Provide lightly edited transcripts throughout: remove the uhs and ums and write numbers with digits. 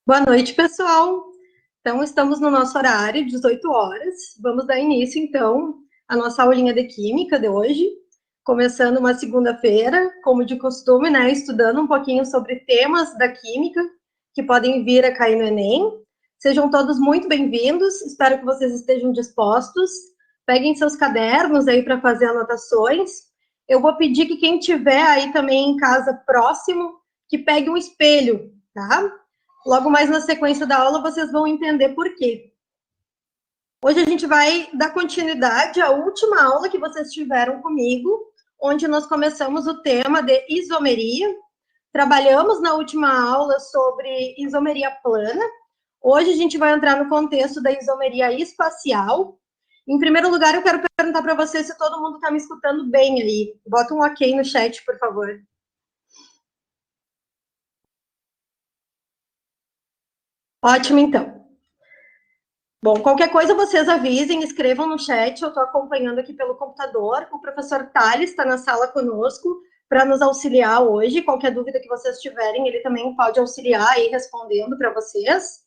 Boa noite, pessoal. Então, estamos no nosso horário, 18 horas. Vamos dar início, então, à nossa aulinha de Química de hoje. Começando uma segunda-feira, como de costume, né? Estudando um pouquinho sobre temas da Química que podem vir a cair no Enem. Sejam todos muito bem-vindos. Espero que vocês estejam dispostos. Peguem seus cadernos aí para fazer anotações. Eu vou pedir que quem tiver aí também em casa próximo, que pegue um espelho, tá? Logo mais na sequência da aula, vocês vão entender por quê. Hoje a gente vai dar continuidade à última aula que vocês tiveram comigo, onde nós começamos o tema de isomeria. Trabalhamos na última aula sobre isomeria plana. Hoje a gente vai entrar no contexto da isomeria espacial. Em primeiro lugar, eu quero perguntar para vocês se todo mundo está me escutando bem aí. Bota um ok no chat, por favor. Ótimo, então. Bom, qualquer coisa vocês avisem, escrevam no chat, eu estou acompanhando aqui pelo computador. O professor Thales está na sala conosco para nos auxiliar hoje. Qualquer dúvida que vocês tiverem, ele também pode auxiliar aí respondendo para vocês,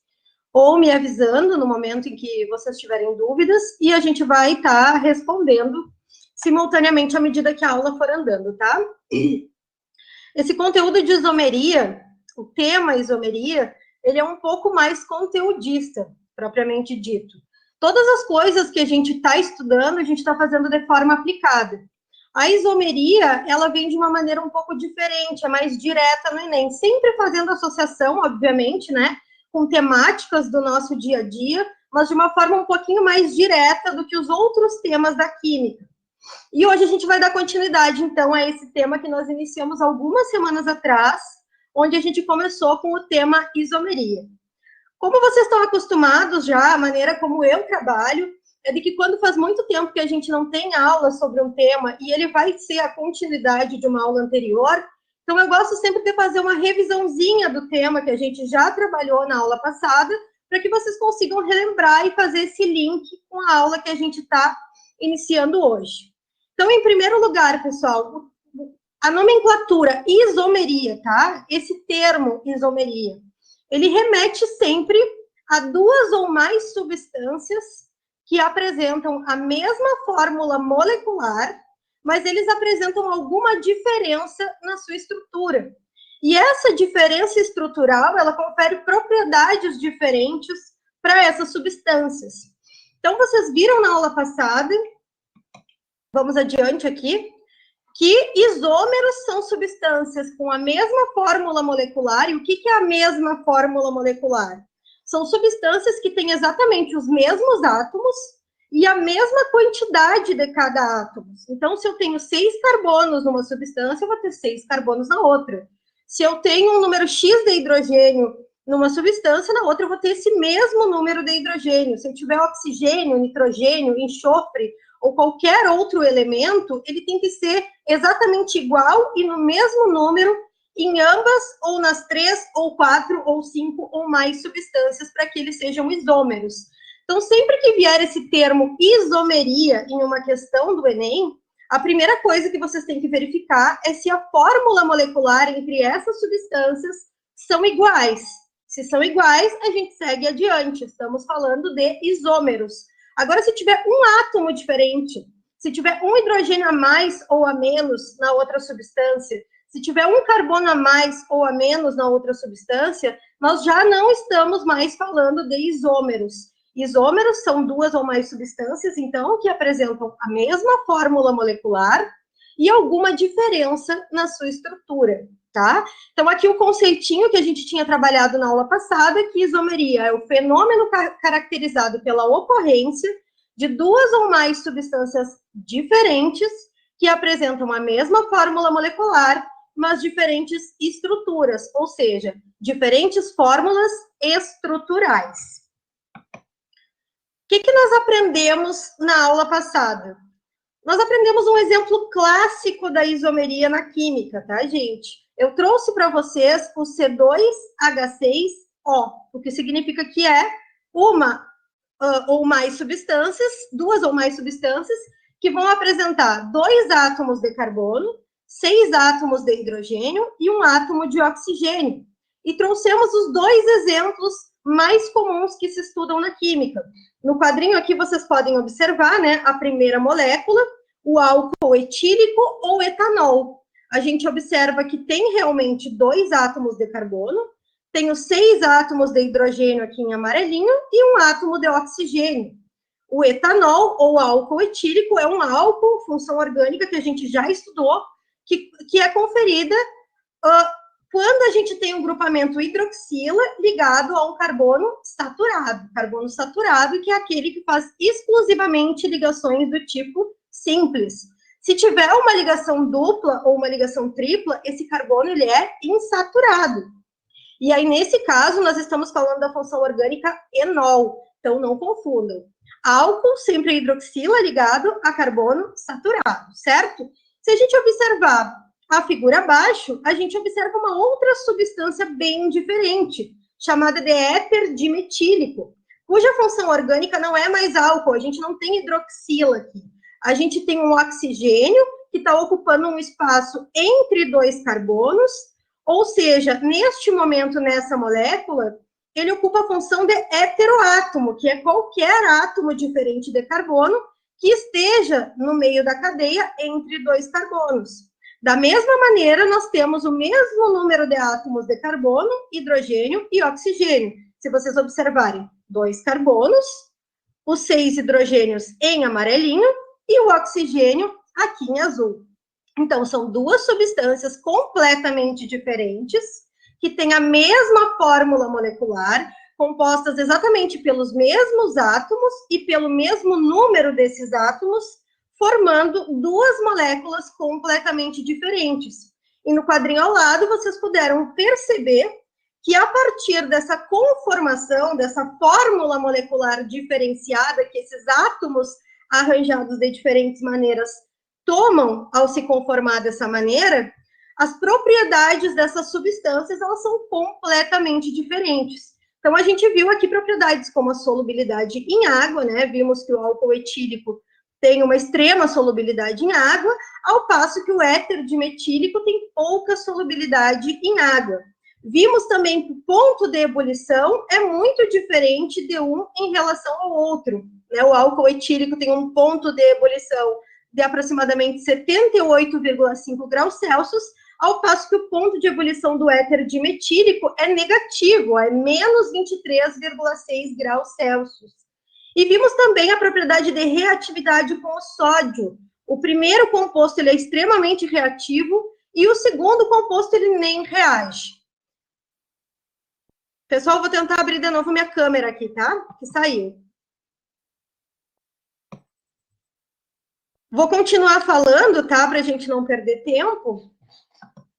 ou me avisando no momento em que vocês tiverem dúvidas, e a gente vai estar respondendo simultaneamente à medida que a aula for andando, tá? Esse conteúdo de isomeria, o tema isomeria, ele é um pouco mais conteudista, propriamente dito. Todas as coisas que a gente está estudando, a gente está fazendo de forma aplicada. A isomeria, ela vem de uma maneira um pouco diferente, é mais direta no Enem, sempre fazendo associação, obviamente, né, com temáticas do nosso dia a dia, mas de uma forma um pouquinho mais direta do que os outros temas da química. E hoje a gente vai dar continuidade, então, a esse tema que nós iniciamos algumas semanas atrás, onde a gente começou com o tema isomeria. Como vocês estão acostumados já, a maneira como eu trabalho, é de que quando faz muito tempo que a gente não tem aula sobre um tema e ele vai ser a continuidade de uma aula anterior, então eu gosto sempre de fazer uma revisãozinha do tema que a gente já trabalhou na aula passada, para que vocês consigam relembrar e fazer esse link com a aula que a gente está iniciando hoje. Então, em primeiro lugar, pessoal, a nomenclatura isomeria, tá? Esse termo isomeria, ele remete sempre a duas ou mais substâncias que apresentam a mesma fórmula molecular, mas eles apresentam alguma diferença na sua estrutura. E essa diferença estrutural, ela confere propriedades diferentes para essas substâncias. Então, vocês viram na aula passada, vamos adiante aqui, que isômeros são substâncias com a mesma fórmula molecular. E o que é a mesma fórmula molecular? São substâncias que têm exatamente os mesmos átomos e a mesma quantidade de cada átomo. Então, se eu tenho 6 carbonos numa substância, eu vou ter 6 carbonos na outra. Se eu tenho um número X de hidrogênio numa substância, na outra eu vou ter esse mesmo número de hidrogênio. Se eu tiver oxigênio, nitrogênio, enxofre ou qualquer outro elemento, ele tem que ser exatamente igual e no mesmo número em ambas, ou nas 3, ou 4, ou 5, ou mais substâncias, para que eles sejam isômeros. Então, sempre que vier esse termo isomeria em uma questão do Enem, a primeira coisa que vocês têm que verificar é se a fórmula molecular entre essas substâncias são iguais. Se são iguais, a gente segue adiante. Estamos falando de isômeros. Agora, se tiver um átomo diferente, se tiver um hidrogênio a mais ou a menos na outra substância, se tiver um carbono a mais ou a menos na outra substância, nós já não estamos mais falando de isômeros. Isômeros são duas ou mais substâncias, então, que apresentam a mesma fórmula molecular e alguma diferença na sua estrutura, tá? Então, aqui o conceitinho que a gente tinha trabalhado na aula passada, que isomeria é o fenômeno caracterizado pela ocorrência de duas ou mais substâncias diferentes que apresentam a mesma fórmula molecular, mas diferentes estruturas, ou seja, diferentes fórmulas estruturais. O que nós aprendemos na aula passada? Nós aprendemos um exemplo clássico da isomeria na química, tá, gente? Eu trouxe para vocês o C2H6O, o que significa que é uma ou mais substâncias, duas ou mais substâncias, que vão apresentar 2 átomos de carbono, 6 átomos de hidrogênio e 1 átomo de oxigênio. e trouxemos os dois exemplos mais comuns que se estudam na química. No quadrinho aqui vocês podem observar, né, a primeira molécula, o álcool etílico ou etanol. A gente observa que tem realmente 2 átomos de carbono, tem os 6 átomos de hidrogênio aqui em amarelinho e um átomo de oxigênio. O etanol ou álcool etílico é um álcool, função orgânica que a gente já estudou, que é conferida quando a gente tem um grupamento hidroxila ligado a um carbono saturado, que é aquele que faz exclusivamente ligações do tipo simples. Se tiver uma ligação dupla ou uma ligação tripla, esse carbono ele é insaturado. E aí, nesse caso, nós estamos falando da função orgânica enol, então não confundam. Álcool sempre é hidroxila ligado a carbono saturado, certo? Se a gente observar a figura abaixo, a gente observa uma outra substância bem diferente, chamada de éter dimetílico, cuja função orgânica não é mais álcool, a gente não tem hidroxila aqui. A gente tem um oxigênio que está ocupando um espaço entre 2 carbonos, ou seja, neste momento, nessa molécula, ele ocupa a função de heteroátomo, que é qualquer átomo diferente de carbono que esteja no meio da cadeia entre 2 carbonos. Da mesma maneira, nós temos o mesmo número de átomos de carbono, hidrogênio e oxigênio. Se vocês observarem, 2 carbonos, os 6 hidrogênios em amarelinho e o oxigênio aqui em azul. Então, são 2 substâncias completamente diferentes, que têm a mesma fórmula molecular, compostas exatamente pelos mesmos átomos e pelo mesmo número desses átomos, formando 2 moléculas completamente diferentes. E no quadrinho ao lado, vocês puderam perceber que a partir dessa conformação, dessa fórmula molecular diferenciada, que esses átomos arranjados de diferentes maneiras tomam ao se conformar dessa maneira, as propriedades dessas substâncias, elas são completamente diferentes. Então, a gente viu aqui propriedades como a solubilidade em água, né? Vimos que o álcool etílico tem uma extrema solubilidade em água, ao passo que o éter dimetílico tem pouca solubilidade em água. Vimos também que o ponto de ebulição é muito diferente de um em relação ao outro, né? O álcool etílico tem um ponto de ebulição de aproximadamente 78,5 graus Celsius, ao passo que o ponto de ebulição do éter dimetílico é negativo, é menos 23,6 graus Celsius. E vimos também a propriedade de reatividade com o sódio. O primeiro composto ele é extremamente reativo e o segundo composto ele nem reage. Pessoal, vou tentar abrir de novo minha câmera aqui, tá? Que saiu. Vou continuar falando, tá? Para a gente não perder tempo,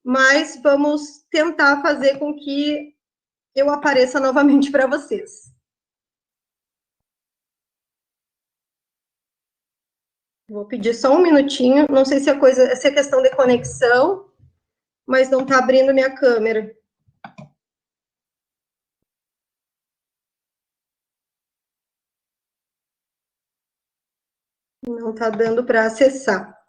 mas vamos tentar fazer com que eu apareça novamente para vocês. Vou pedir só um minutinho. Não sei se é questão de conexão, mas não está abrindo minha câmera. Não está dando para acessar.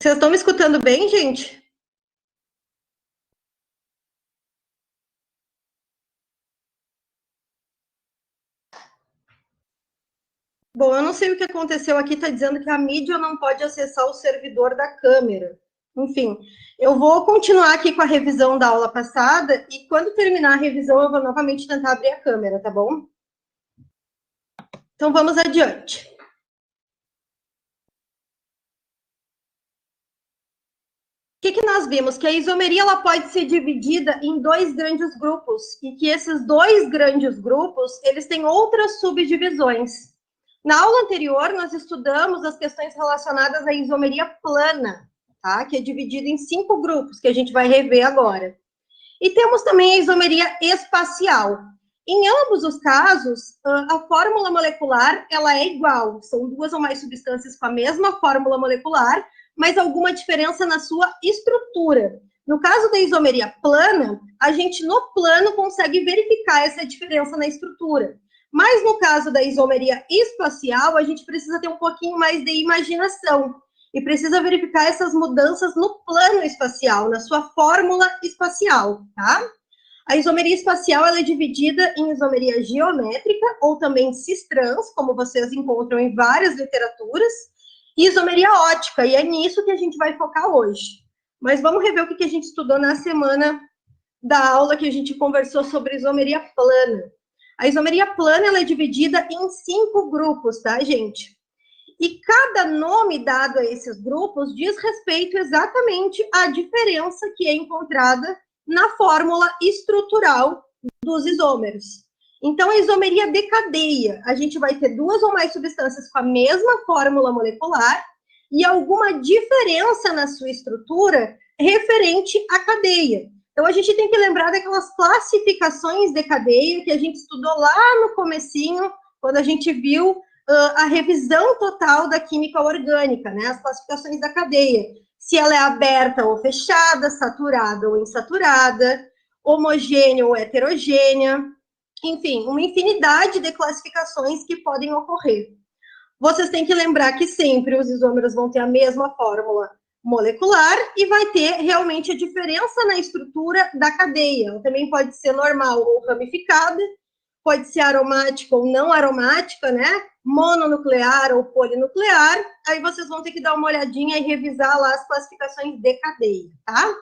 Vocês estão me escutando bem, gente? Bom, eu não sei o que aconteceu aqui, está dizendo que a mídia não pode acessar o servidor da câmera. Enfim, eu vou continuar aqui com a revisão da aula passada e quando terminar a revisão eu vou novamente tentar abrir a câmera, tá bom? Então, vamos adiante. O que nós vimos? Que a isomeria ela pode ser dividida em 2 grandes grupos e que esses 2 grandes grupos, eles têm outras subdivisões. Na aula anterior, nós estudamos as questões relacionadas à isomeria plana, tá? Que é dividida em 5 grupos, que a gente vai rever agora. E temos também a isomeria espacial. Em ambos os casos, a fórmula molecular ela é igual, são duas ou mais substâncias com a mesma fórmula molecular, mas alguma diferença na sua estrutura. No caso da isomeria plana, a gente no plano consegue verificar essa diferença na estrutura. Mas no caso da isomeria espacial, a gente precisa ter um pouquinho mais de imaginação e precisa verificar essas mudanças no plano espacial, na sua fórmula espacial, tá? A isomeria espacial ela é dividida em isomeria geométrica, ou também cis-trans, como vocês encontram em várias literaturas, e isomeria ótica, e é nisso que a gente vai focar hoje. Mas vamos rever o que a gente estudou na semana da aula que a gente conversou sobre isomeria plana. A isomeria plana ela é dividida em 5 grupos, tá, gente? E cada nome dado a esses grupos diz respeito exatamente à diferença que é encontrada na fórmula estrutural dos isômeros. Então, a isomeria de cadeia, a gente vai ter duas ou mais substâncias com a mesma fórmula molecular e alguma diferença na sua estrutura referente à cadeia. Então, a gente tem que lembrar daquelas classificações de cadeia que a gente estudou lá no comecinho, quando a gente viu a revisão total da química orgânica, né? As classificações da cadeia. Se ela é aberta ou fechada, saturada ou insaturada, homogênea ou heterogênea, enfim, uma infinidade de classificações que podem ocorrer. Vocês têm que lembrar que sempre os isômeros vão ter a mesma fórmula molecular e vai ter realmente a diferença na estrutura da cadeia. Ela também pode ser normal ou ramificada, pode ser aromática ou não aromática, né? Mononuclear ou polinuclear. Aí vocês vão ter que dar uma olhadinha e revisar lá as classificações de cadeia, tá?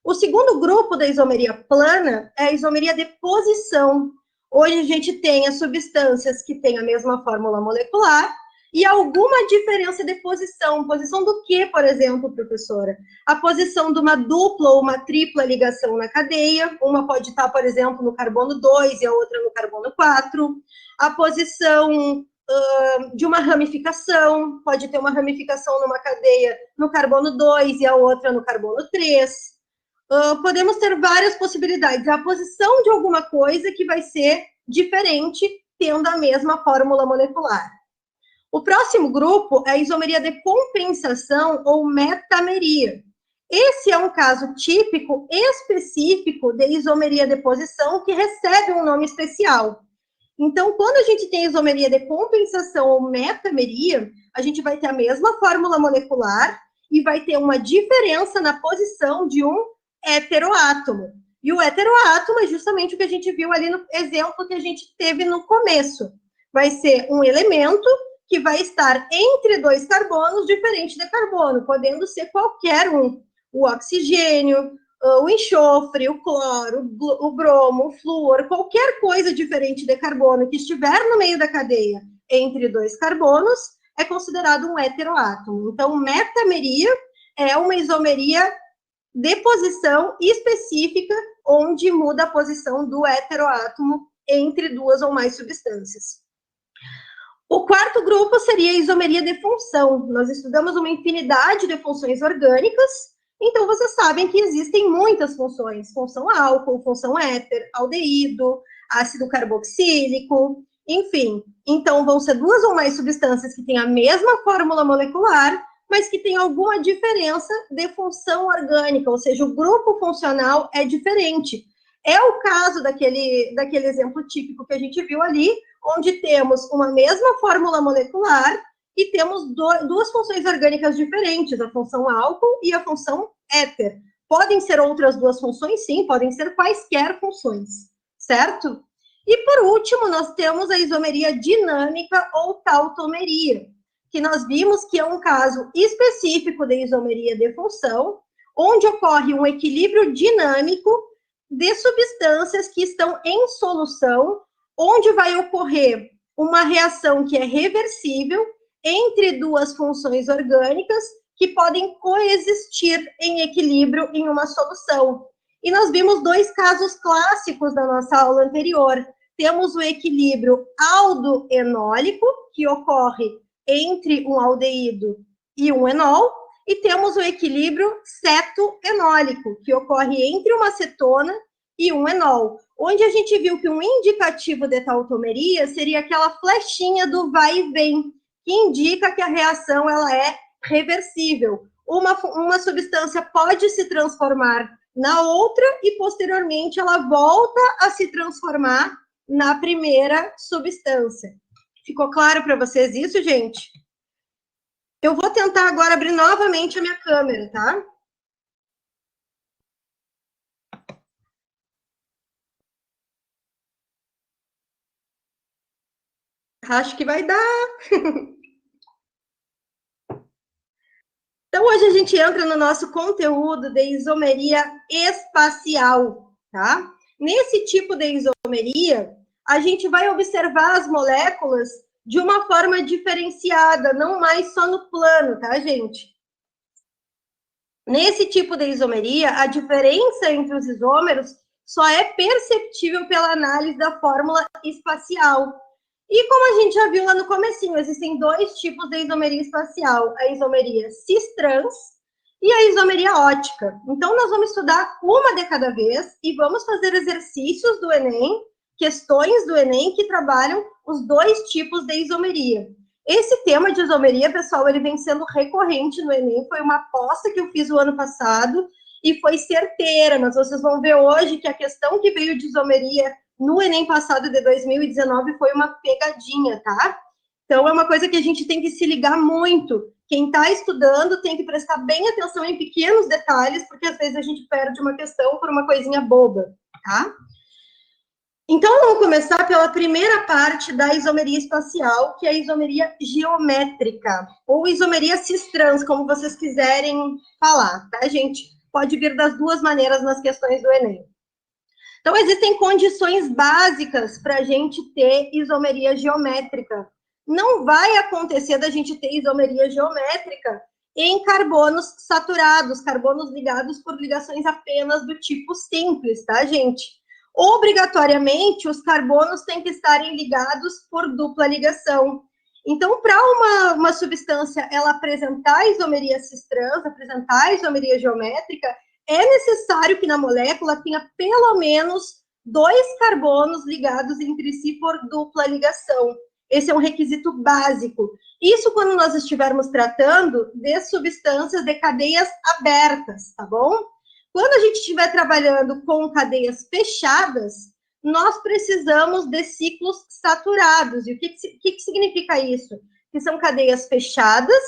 O segundo grupo da isomeria plana é a isomeria de posição. Hoje a gente tem as substâncias que têm a mesma fórmula molecular e alguma diferença de posição. Posição do que, por exemplo, professora? A posição de uma dupla ou uma tripla ligação na cadeia. Uma pode estar, por exemplo, no carbono 2 e a outra no carbono 4. A posição de uma ramificação. Pode ter uma ramificação numa cadeia no carbono 2 e a outra no carbono 3. Podemos ter várias possibilidades. A posição de alguma coisa que vai ser diferente, tendo a mesma fórmula molecular. O próximo grupo é a isomeria de compensação ou metameria. Esse é um caso típico específico de isomeria de posição que recebe um nome especial. Então, quando a gente tem isomeria de compensação ou metameria, a gente vai ter a mesma fórmula molecular e vai ter uma diferença na posição de um heteroátomo. E o heteroátomo é justamente o que a gente viu ali no exemplo que a gente teve no começo. Vai ser um elemento que vai estar entre dois carbonos diferente de carbono, podendo ser qualquer um. O oxigênio, o enxofre, o cloro, o bromo, o flúor, qualquer coisa diferente de carbono que estiver no meio da cadeia entre dois carbonos, é considerado um heteroátomo. Então, metameria é uma isomeria de posição específica, onde muda a posição do heteroátomo entre duas ou mais substâncias. O quarto grupo seria a isomeria de função. Nós estudamos uma infinidade de funções orgânicas, então vocês sabem que existem muitas funções. Função álcool, função éter, aldeído, ácido carboxílico, enfim. Então vão ser duas ou mais substâncias que têm a mesma fórmula molecular, mas que têm alguma diferença de função orgânica, ou seja, o grupo funcional é diferente. É o caso daquele exemplo típico que a gente viu ali, onde temos uma mesma fórmula molecular e temos duas funções orgânicas diferentes, a função álcool e a função éter. Podem ser outras duas funções, sim, podem ser quaisquer funções, certo? E, por último, nós temos a isomeria dinâmica ou tautomeria, que nós vimos que é um caso específico de isomeria de função, onde ocorre um equilíbrio dinâmico de substâncias que estão em solução, onde vai ocorrer uma reação que é reversível entre duas funções orgânicas que podem coexistir em equilíbrio em uma solução. E nós vimos dois casos clássicos da nossa aula anterior. Temos o equilíbrio aldoenólico, que ocorre entre um aldeído e um enol, e temos o equilíbrio cetoenólico, que ocorre entre uma acetona e um enol. Onde a gente viu que um indicativo de tautomeria seria aquela flechinha do vai e vem, que indica que a reação ela é reversível. Uma substância pode se transformar na outra e, posteriormente, ela volta a se transformar na primeira substância. Ficou claro para vocês isso, gente? Eu vou tentar agora abrir novamente a minha câmera, tá? Acho que vai dar. Então, hoje a gente entra no nosso conteúdo de isomeria espacial, tá? Nesse tipo de isomeria, a gente vai observar as moléculas de uma forma diferenciada, não mais só no plano, tá, gente? Nesse tipo de isomeria, a diferença entre os isômeros só é perceptível pela análise da fórmula espacial. E como a gente já viu lá no comecinho, existem dois tipos de isomeria espacial, a isomeria cis-trans e a isomeria ótica. Então, nós vamos estudar uma de cada vez e vamos fazer exercícios do Enem, questões do Enem que trabalham os dois tipos de isomeria. Esse tema de isomeria, pessoal, ele vem sendo recorrente no Enem, foi uma aposta que eu fiz o ano passado e foi certeira, mas vocês vão ver hoje que a questão que veio de isomeria no Enem passado de 2019 foi uma pegadinha, tá? Então, é uma coisa que a gente tem que se ligar muito. Quem está estudando tem que prestar bem atenção em pequenos detalhes, porque às vezes a gente perde uma questão por uma coisinha boba, tá? Então, vamos começar pela primeira parte da isomeria espacial, que é a isomeria geométrica, ou isomeria cis-trans, como vocês quiserem falar, tá, gente? Pode vir das duas maneiras nas questões do Enem. Então, existem condições básicas para a gente ter isomeria geométrica. Não vai acontecer da gente ter isomeria geométrica em carbonos saturados, carbonos ligados por ligações apenas do tipo simples, tá, gente? Obrigatoriamente, os carbonos têm que estarem ligados por dupla ligação. Então, para uma substância ela apresentar isomeria cis-trans, apresentar isomeria geométrica, é necessário que na molécula tenha pelo menos 2 carbonos ligados entre si por dupla ligação. Esse é um requisito básico. Isso quando nós estivermos tratando de substâncias de cadeias abertas, tá bom? Quando a gente estiver trabalhando com cadeias fechadas, nós precisamos de ciclos saturados. E o que significa isso? Que são cadeias fechadas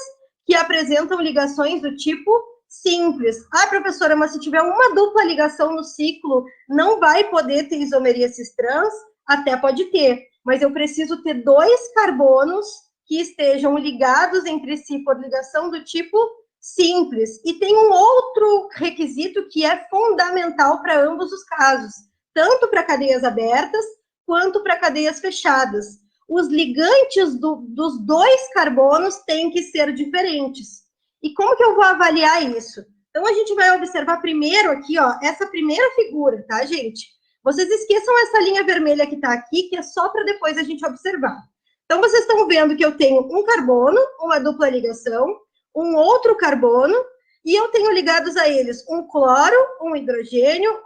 que apresentam ligações do tipo simples. Ah, professora, mas se tiver uma dupla ligação no ciclo, não vai poder ter isomeria cis-trans? Até pode ter, mas eu preciso ter 2 carbonos que estejam ligados entre si por ligação do tipo simples. E tem um outro requisito que é fundamental para ambos os casos, tanto para cadeias abertas quanto para cadeias fechadas. Os ligantes dos 2 carbonos têm que ser diferentes. E como que eu vou avaliar isso? Então, a gente vai observar primeiro aqui, ó, essa primeira figura, tá, gente? Vocês esqueçam essa linha vermelha que tá aqui, que é só para depois a gente observar. Então, vocês estão vendo que eu tenho um carbono, uma dupla ligação, um outro carbono, e eu tenho ligados a eles um cloro, um hidrogênio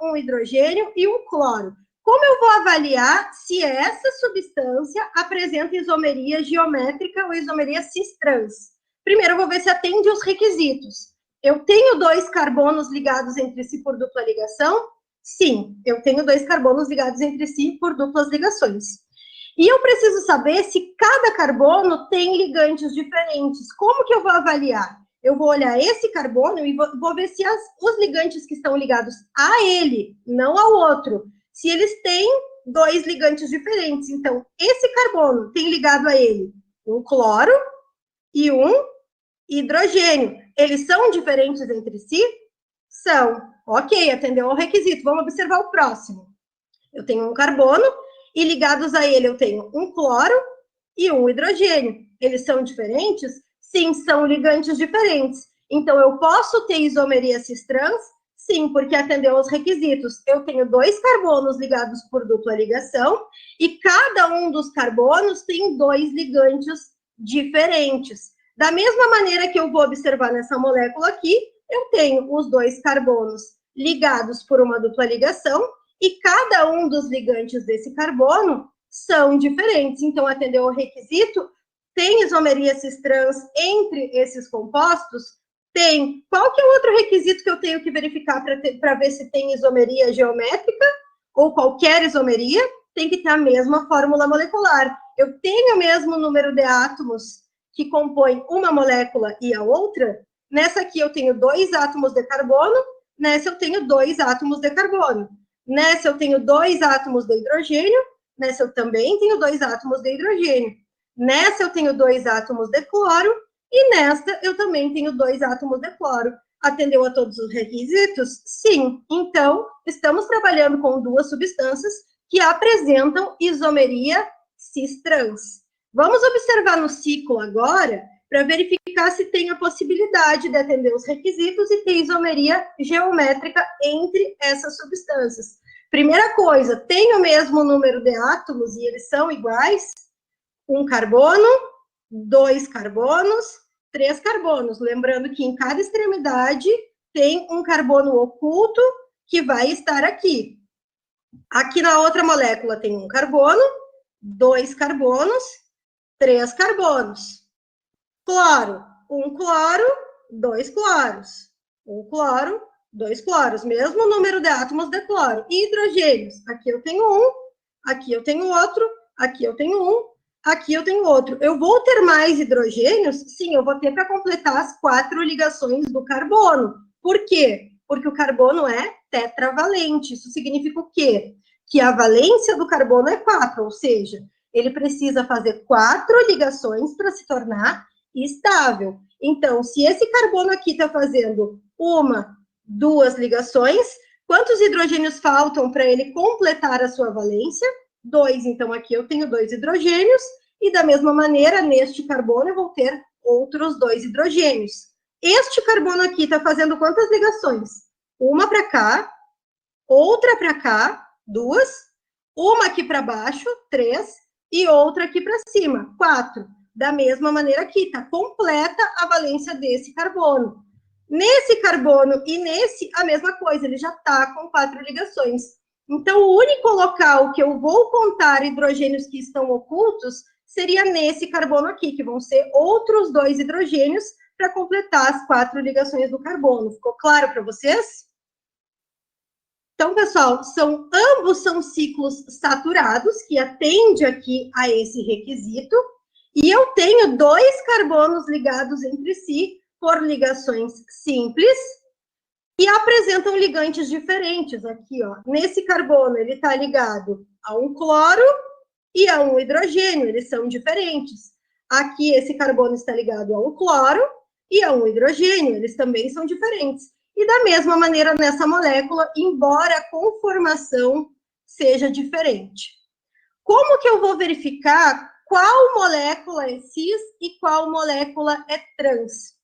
e um cloro. Como eu vou avaliar se essa substância apresenta isomeria geométrica ou isomeria cis-trans? Primeiro, eu vou ver se atende os requisitos. Eu tenho 2 carbonos ligados entre si por dupla ligação? Sim, eu tenho 2 carbonos ligados entre si por duplas ligações. E eu preciso saber se cada carbono tem ligantes diferentes. Como que eu vou avaliar? Eu vou olhar esse carbono e vou ver se os ligantes que estão ligados a ele, não ao outro, se eles têm 2 ligantes diferentes. Então, esse carbono tem ligado a ele um cloro e um hidrogênio. Eles são diferentes entre si? São. Ok, atendeu ao requisito. Vamos observar o próximo. Eu tenho um carbono e ligados a ele eu tenho um cloro e um hidrogênio. Eles são diferentes? Sim, são ligantes diferentes. Então, eu posso ter isomeria cis-trans? Sim, porque atendeu aos requisitos. Eu tenho 2 carbonos ligados por dupla ligação e cada um dos carbonos tem 2 ligantes diferentes. Da mesma maneira que eu vou observar nessa molécula aqui, eu tenho os 2 carbonos ligados por uma dupla ligação e cada um dos ligantes desse carbono são diferentes. Então, atendeu ao requisito, tem isomeria cis-trans entre esses compostos? Tem. Qual que é o outro requisito que eu tenho que verificar para ver se tem isomeria geométrica ou qualquer isomeria? Tem que ter a mesma fórmula molecular. Eu tenho o mesmo número de átomos que compõem uma molécula e a outra. Nessa aqui eu tenho 2 átomos de carbono, nessa eu tenho 2 átomos de carbono. Nessa eu tenho 2 átomos de hidrogênio, nessa eu também tenho 2 átomos de hidrogênio. Nessa eu tenho 2 átomos de cloro, e nesta eu também tenho 2 átomos de cloro. Atendeu a todos os requisitos? Sim. Então, estamos trabalhando com 2 substâncias que apresentam isomeria cis-trans. Vamos observar no ciclo agora, para verificar se tem a possibilidade de atender os requisitos e ter isomeria geométrica entre essas substâncias. Primeira coisa, tem o mesmo número de átomos e eles são iguais? 1 carbono, 2 carbonos, 3 carbonos. Lembrando que em cada extremidade tem um carbono oculto que vai estar aqui. Aqui na outra molécula tem 1 carbono, 2 carbonos, 3 carbonos. Cloro, 1 cloro, 2 cloros. 1 cloro, 2 cloros. Mesmo número de átomos de cloro. E hidrogênios, aqui eu tenho 1, aqui eu tenho outro, aqui eu tenho 1, aqui eu tenho outro. Eu vou ter mais hidrogênios? Sim, eu vou ter para completar as 4 ligações do carbono. Por quê? Porque o carbono é tetravalente. Isso significa o quê? Que a valência do carbono é 4, ou seja, ele precisa fazer 4 ligações para se tornar estável. Então, se esse carbono aqui está fazendo 1, 2 ligações, quantos hidrogênios faltam para ele completar a sua valência? 2. Então, aqui eu tenho 2 hidrogênios, e da mesma maneira, neste carbono, eu vou ter outros 2 hidrogênios. Este carbono aqui está fazendo quantas ligações? 1 para cá, outra para cá, 2, 1 aqui para baixo, 3, e outra aqui para cima, 4. Da mesma maneira aqui, está completa a valência desse carbono. Nesse carbono e nesse, a mesma coisa, ele já está com 4 ligações. Então, o único local que eu vou contar hidrogênios que estão ocultos seria nesse carbono aqui, que vão ser outros 2 hidrogênios para completar as 4 ligações do carbono. Ficou claro para vocês? Então, pessoal, ambos são ciclos saturados, que atende aqui a esse requisito, e eu tenho 2 carbonos ligados entre si por ligações simples, e apresentam ligantes diferentes aqui, ó. Nesse carbono, ele está ligado a 1 cloro e a 1 hidrogênio, eles são diferentes. Aqui, esse carbono está ligado a 1 cloro e a 1 hidrogênio, eles também são diferentes. E da mesma maneira nessa molécula, embora a conformação seja diferente. Como que eu vou verificar qual molécula é cis e qual molécula é trans?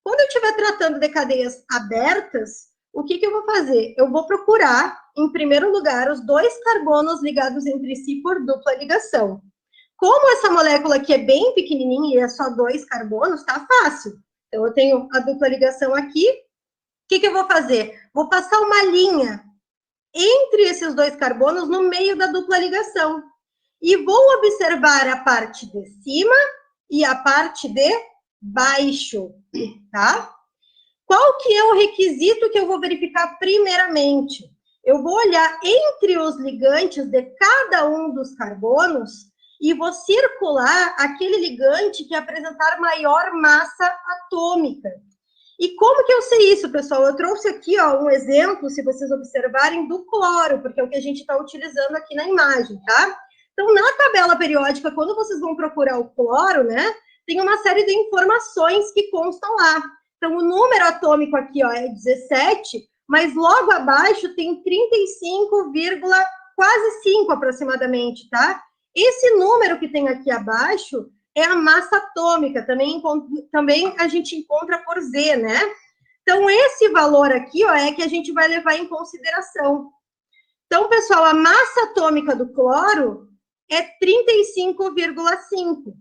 Quando eu estiver tratando de cadeias abertas, o que eu vou fazer? Eu vou procurar, em primeiro lugar, os 2 carbonos ligados entre si por dupla ligação. Como essa molécula aqui é bem pequenininha e é só 2 carbonos, tá fácil. Então, eu tenho a dupla ligação aqui. O que eu vou fazer? Vou passar uma linha entre esses 2 carbonos no meio da dupla ligação. E vou observar a parte de cima e a parte de baixo, tá? Qual que é o requisito que eu vou verificar primeiramente? Eu vou olhar entre os ligantes de cada um dos carbonos e vou circular aquele ligante que apresentar maior massa atômica. E como que eu sei isso, pessoal? Eu trouxe aqui, ó, um exemplo, se vocês observarem, do cloro, porque é o que a gente está utilizando aqui na imagem, tá? Então, na tabela periódica, quando vocês vão procurar o cloro, né, tem uma série de informações que constam lá. Então, o número atômico aqui, ó, é 17, mas logo abaixo tem 35, quase 5 aproximadamente, tá? Esse número que tem aqui abaixo é a massa atômica, também a gente encontra por Z, né? Então, esse valor aqui, ó, é que a gente vai levar em consideração. Então, pessoal, a massa atômica do cloro é 35,5.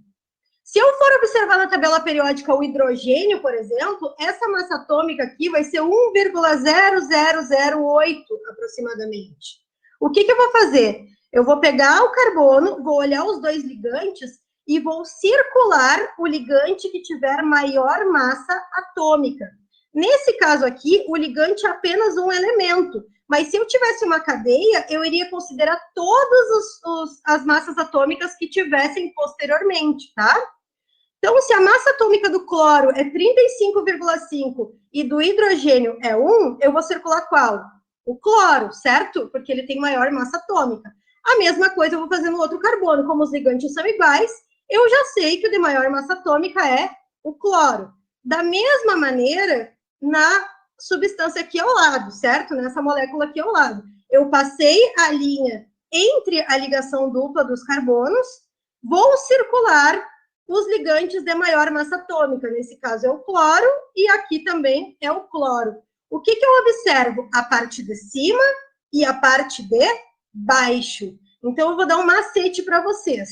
Se eu for observar na tabela periódica o hidrogênio, por exemplo, essa massa atômica aqui vai ser 1,0008 aproximadamente. O que eu vou fazer? Eu vou pegar o carbono, vou olhar os dois ligantes e vou circular o ligante que tiver maior massa atômica. Nesse caso aqui, o ligante é apenas um elemento, mas se eu tivesse uma cadeia, eu iria considerar todas as massas atômicas que tivessem posteriormente, tá? Então, se a massa atômica do cloro é 35,5 e do hidrogênio é 1, eu vou circular qual? O cloro, certo? Porque ele tem maior massa atômica. A mesma coisa eu vou fazer no outro carbono. Como os ligantes são iguais, eu já sei que o de maior massa atômica é o cloro. Da mesma maneira, na substância aqui ao lado, certo? Nessa molécula aqui ao lado. Eu passei a linha entre a ligação dupla dos carbonos, vou circular os ligantes de maior massa atômica, nesse caso é o cloro, e aqui também é o cloro. O que eu observo? A parte de cima e a parte de baixo. Então, eu vou dar um macete para vocês.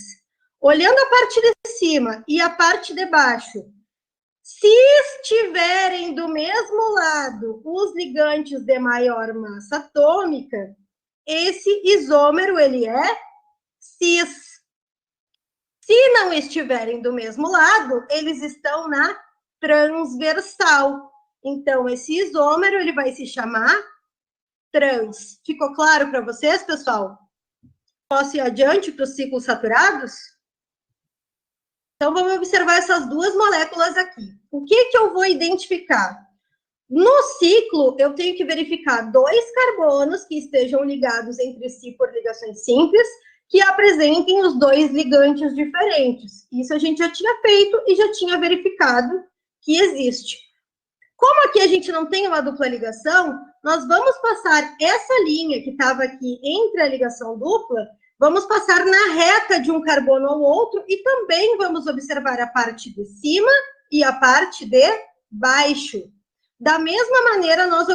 Olhando a parte de cima e a parte de baixo, se estiverem do mesmo lado os ligantes de maior massa atômica, esse isômero, ele é cis. Se não estiverem do mesmo lado, eles estão na transversal. Então, esse isômero, ele vai se chamar trans. Ficou claro para vocês, pessoal? Posso ir adiante para os ciclos saturados? Então, vamos observar essas duas moléculas aqui. O que eu vou identificar? No ciclo, eu tenho que verificar dois carbonos que estejam ligados entre si por ligações simples, que apresentem os dois ligantes diferentes. Isso a gente já tinha feito e já tinha verificado que existe. Como aqui a gente não tem uma dupla ligação, nós vamos passar essa linha que estava aqui entre a ligação dupla, vamos passar na reta de um carbono ao outro e também vamos observar a parte de cima e a parte de baixo. Da mesma maneira, nós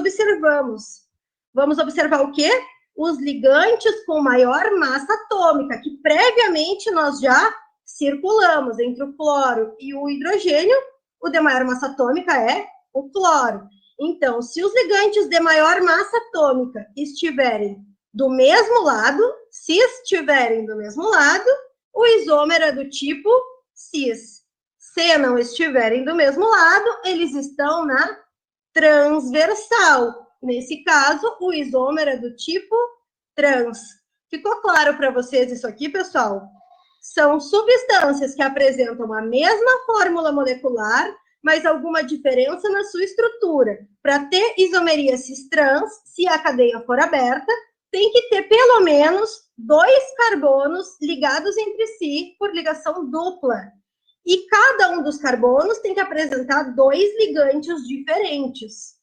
vamos observar o quê? Os ligantes com maior massa atômica, que previamente nós já circulamos entre o cloro e o hidrogênio, o de maior massa atômica é o cloro. Então, se os ligantes de maior massa atômica estiverem do mesmo lado, se estiverem do mesmo lado, o isômero é do tipo cis. Se não estiverem do mesmo lado, eles estão na transversal. Nesse caso, o isômero é do tipo trans. Ficou claro para vocês isso aqui, pessoal? São substâncias que apresentam a mesma fórmula molecular, mas alguma diferença na sua estrutura. Para ter isomeria cis-trans, se a cadeia for aberta, tem que ter pelo menos dois carbonos ligados entre si por ligação dupla. E cada um dos carbonos tem que apresentar dois ligantes diferentes.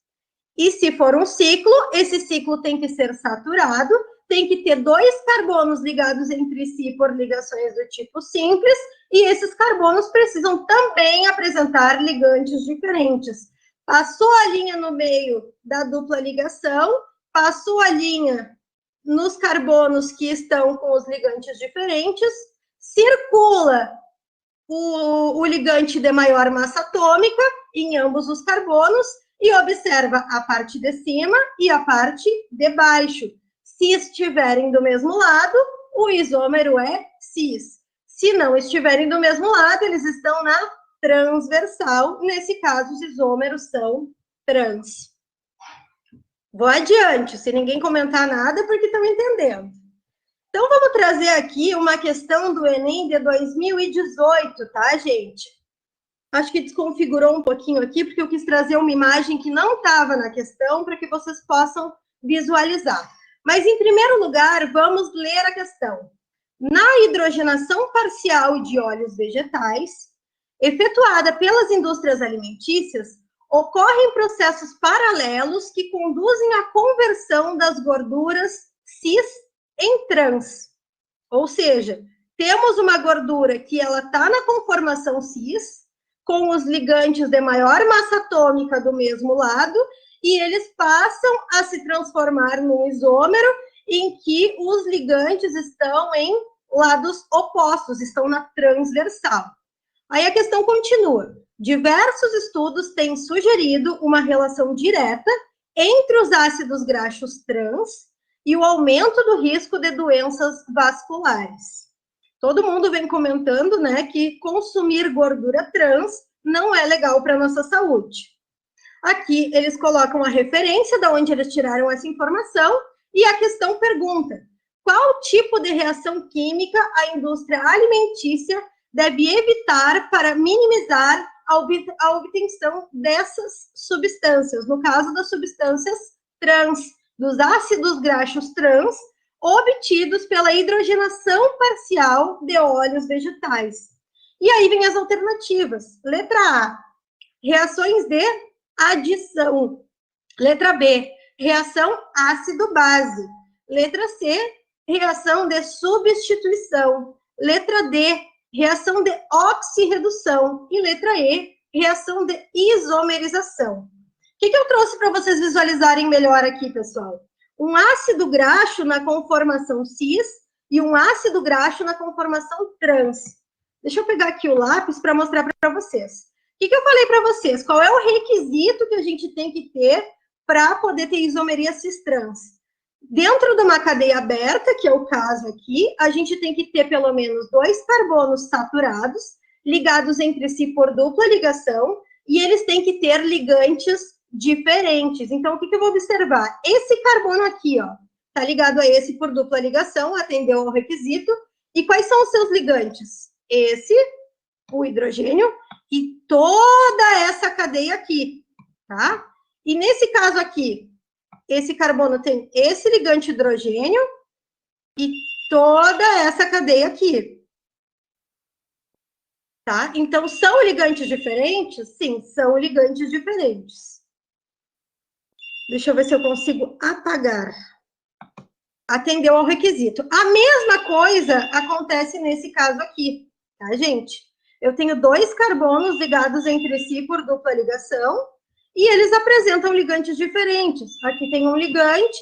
E se for um ciclo, esse ciclo tem que ser saturado, tem que ter dois carbonos ligados entre si por ligações do tipo simples, e esses carbonos precisam também apresentar ligantes diferentes. Passou a linha no meio da dupla ligação, passou a linha nos carbonos que estão com os ligantes diferentes, circula o ligante de maior massa atômica em ambos os carbonos, e observa a parte de cima e a parte de baixo. Se estiverem do mesmo lado, o isômero é cis. Se não estiverem do mesmo lado, eles estão na transversal. Nesse caso, os isômeros são trans. Vou adiante, se ninguém comentar nada, porque estão entendendo. Então, vamos trazer aqui uma questão do Enem de 2018, tá, gente? Acho que desconfigurou um pouquinho aqui, porque eu quis trazer uma imagem que não estava na questão, para que vocês possam visualizar. Mas, em primeiro lugar, vamos ler a questão. Na hidrogenação parcial de óleos vegetais, efetuada pelas indústrias alimentícias, ocorrem processos paralelos que conduzem à conversão das gorduras cis em trans. Ou seja, temos uma gordura que ela está na conformação cis, com os ligantes de maior massa atômica do mesmo lado, e eles passam a se transformar num isômero em que os ligantes estão em lados opostos, estão na transversal. Aí a questão continua. Diversos estudos têm sugerido uma relação direta entre os ácidos graxos trans e o aumento do risco de doenças vasculares. Todo mundo vem comentando, né, que consumir gordura trans não é legal para a nossa saúde. Aqui eles colocam a referência de onde eles tiraram essa informação e a questão pergunta: qual tipo de reação química a indústria alimentícia deve evitar para minimizar a obtenção dessas substâncias, no caso das substâncias trans, dos ácidos graxos trans, obtidos pela hidrogenação parcial de óleos vegetais. E aí vem as alternativas. Letra A, reações de adição. Letra B, reação ácido-base. Letra C, reação de substituição. Letra D, reação de oxirredução. E letra E, reação de isomerização. O que eu trouxe para vocês visualizarem melhor aqui, pessoal? Um ácido graxo na conformação cis e um ácido graxo na conformação trans. Deixa eu pegar aqui o lápis para mostrar para vocês. O que eu falei para vocês? Qual é o requisito que a gente tem que ter para poder ter isomeria cis-trans? Dentro de uma cadeia aberta, que é o caso aqui, a gente tem que ter pelo menos 2 carbonos saturados, ligados entre si por dupla ligação, e eles têm que ter ligantes diferentes. Então, o que eu vou observar? Esse carbono aqui, ó, tá ligado a esse por dupla ligação, atendeu ao requisito. E quais são os seus ligantes? Esse, o hidrogênio, e toda essa cadeia aqui, tá? E nesse caso aqui, esse carbono tem esse ligante hidrogênio e toda essa cadeia aqui. Tá? Então, são ligantes diferentes? Sim, são ligantes diferentes. Deixa eu ver se eu consigo apagar. Atendeu ao requisito. A mesma coisa acontece nesse caso aqui, tá, gente? Eu tenho 2 carbonos ligados entre si por dupla ligação e eles apresentam ligantes diferentes. Aqui tem um ligante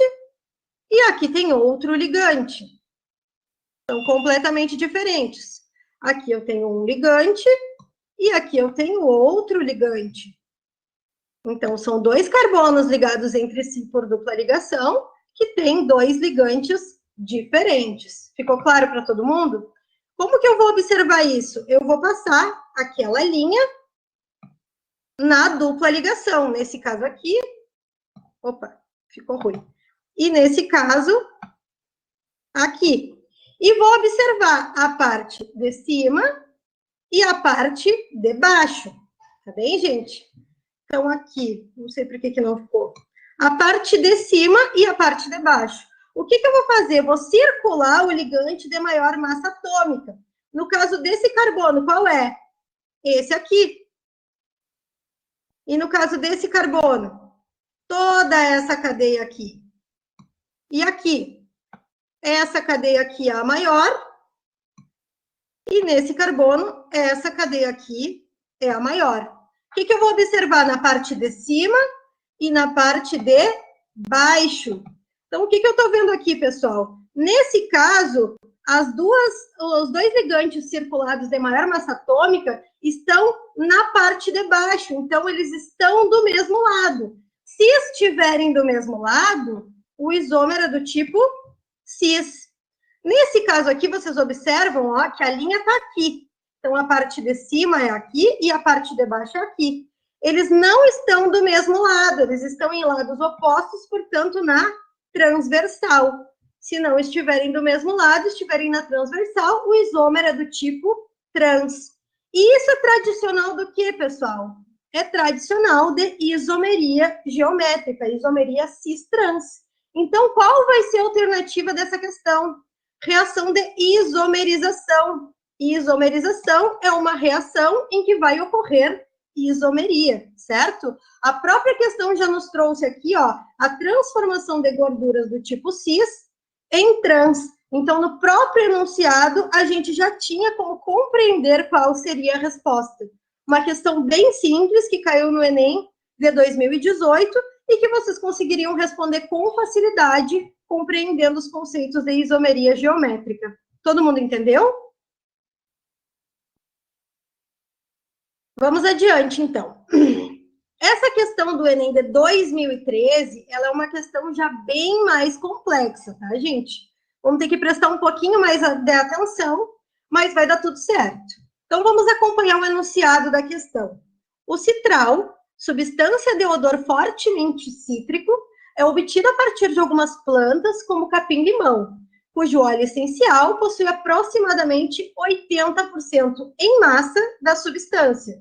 e aqui tem outro ligante. São completamente diferentes. Aqui eu tenho um ligante e aqui eu tenho outro ligante. Então, são 2 carbonos ligados entre si por dupla ligação, que tem 2 ligantes diferentes. Ficou claro para todo mundo? Como que eu vou observar isso? Eu vou passar aquela linha na dupla ligação. Nesse caso aqui, opa, ficou ruim. E nesse caso, aqui. E vou observar a parte de cima e a parte de baixo. Tá bem, gente? Então, aqui, não sei por que não ficou. A parte de cima e a parte de baixo. O que eu vou fazer? Eu vou circular o ligante de maior massa atômica. No caso desse carbono, qual é? Esse aqui. E no caso desse carbono, toda essa cadeia aqui. E aqui, essa cadeia aqui é a maior. E nesse carbono, essa cadeia aqui é a maior. O que eu vou observar na parte de cima e na parte de baixo? Então, o que eu estou vendo aqui, pessoal? Nesse caso, os 2 ligantes circulados de maior massa atômica estão na parte de baixo. Então, eles estão do mesmo lado. Se estiverem do mesmo lado, o isômero é do tipo cis. Nesse caso aqui, vocês observam, ó, que a linha está aqui. Então, a parte de cima é aqui e a parte de baixo é aqui. Eles não estão do mesmo lado, eles estão em lados opostos, portanto, na transversal. Se não estiverem do mesmo lado, estiverem na transversal, o isômero é do tipo trans. E isso é tradicional do que, pessoal? É tradicional de isomeria geométrica, isomeria cis-trans. Então, qual vai ser a alternativa dessa questão? Reação de isomerização. Isomerização é uma reação em que vai ocorrer isomeria, certo? A própria questão já nos trouxe aqui, ó, a transformação de gorduras do tipo cis em trans. Então, no próprio enunciado, a gente já tinha como compreender qual seria a resposta. Uma questão bem simples que caiu no Enem de 2018 e que vocês conseguiriam responder com facilidade, compreendendo os conceitos de isomeria geométrica. Todo mundo entendeu? Vamos adiante, então. Essa questão do Enem de 2013, ela é uma questão já bem mais complexa, tá, gente? Vamos ter que prestar um pouquinho mais de atenção, mas vai dar tudo certo. Então, vamos acompanhar o enunciado da questão. O citral, substância de odor fortemente cítrico, é obtido a partir de algumas plantas, como capim-limão, cujo óleo essencial possui aproximadamente 80% em massa da substância.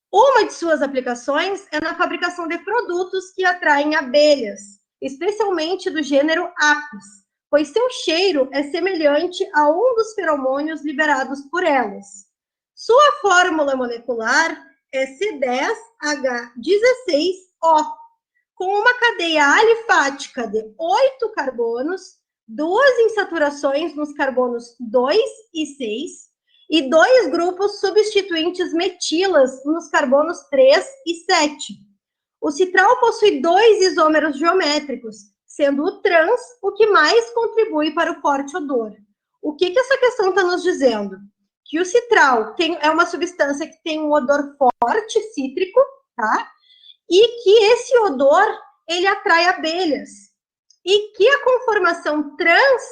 Uma de suas aplicações é na fabricação de produtos que atraem abelhas, especialmente do gênero Apis, pois seu cheiro é semelhante a um dos feromônios liberados por elas. Sua fórmula molecular é C10H16O, com uma cadeia alifática de 8 carbonos, 2 insaturações nos carbonos 2 e 6, e 2 grupos substituintes metilas nos carbonos 3 e 7. O citral possui 2 isômeros geométricos, sendo o trans o que mais contribui para o forte odor. O que essa questão está nos dizendo? Que o citral é uma substância que tem um odor forte, cítrico, tá? E que esse odor, ele atrai abelhas. E que a conformação trans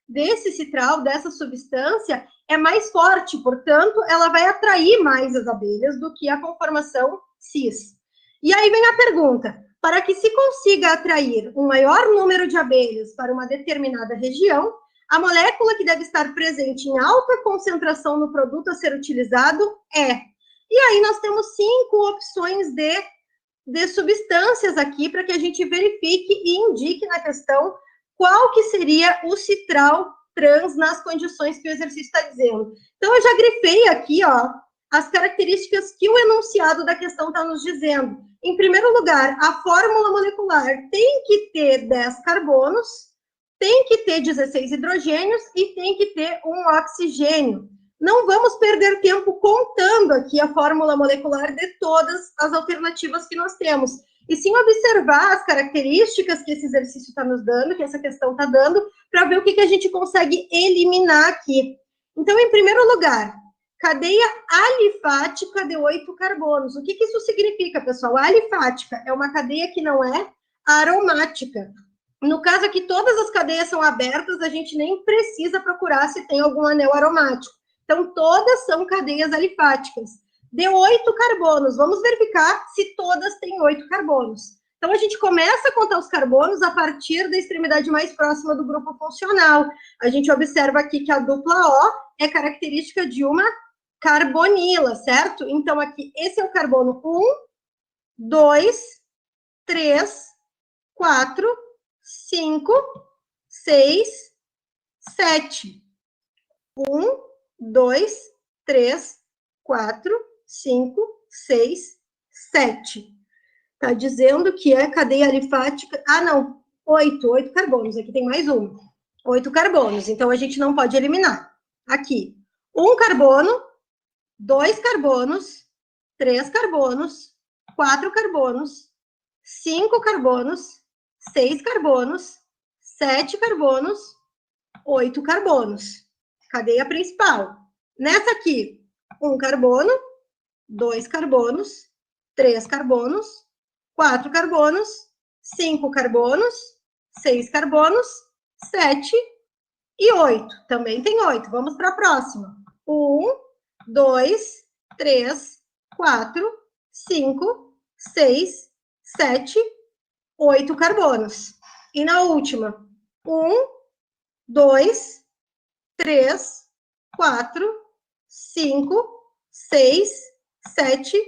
desse citral, dessa substância, é mais forte, portanto, ela vai atrair mais as abelhas do que a conformação cis. E aí vem a pergunta, para que se consiga atrair um maior número de abelhas para uma determinada região, a molécula que deve estar presente em alta concentração no produto a ser utilizado é. E aí nós temos 5 opções de substâncias aqui para que a gente verifique e indique na questão qual que seria o citral trans nas condições que o exercício está dizendo. Então, eu já grifei aqui, ó, as características que o enunciado da questão está nos dizendo. Em primeiro lugar, a fórmula molecular tem que ter 10 carbonos, tem que ter 16 hidrogênios e tem que ter um oxigênio. Não vamos perder tempo contando aqui a fórmula molecular de todas as alternativas que nós temos, e sim observar as características que esse exercício está nos dando, que essa questão está dando, para ver o que a gente consegue eliminar aqui. Então, em primeiro lugar, cadeia alifática de 8 carbonos. O que isso significa, pessoal? A alifática é uma cadeia que não é aromática. No caso aqui, todas as cadeias são abertas, a gente nem precisa procurar se tem algum anel aromático. Então, todas são cadeias alifáticas. De 8 carbonos, vamos verificar se todas têm 8 carbonos. Então, a gente começa a contar os carbonos a partir da extremidade mais próxima do grupo funcional. A gente observa aqui que a dupla O é característica de uma carbonila, certo? Então, aqui, esse é o carbono 1, 2, 3, 4, 5, 6, 7. 1, 2, 3, 4, 5, 6, 7. Está dizendo que é cadeia alifática. Ah, não, 8 carbonos. Aqui tem mais um. 8 carbonos. Então, a gente não pode eliminar. Aqui, 1 carbono, 2 carbonos, 3 carbonos, 4 carbonos, 5 carbonos, 6 carbonos, 7 carbonos, 8 carbonos. Cadeia principal. Nessa aqui, 1 carbono, 2 carbonos, 3 carbonos, 4 carbonos, 5 carbonos, 6 carbonos, 7 e 8. Também tem 8. Vamos para a próxima. 1, 2, 3, 4, 5, 6, 7, 8 carbonos. E na última, 1, 2, 3, 4, 5, 6, 7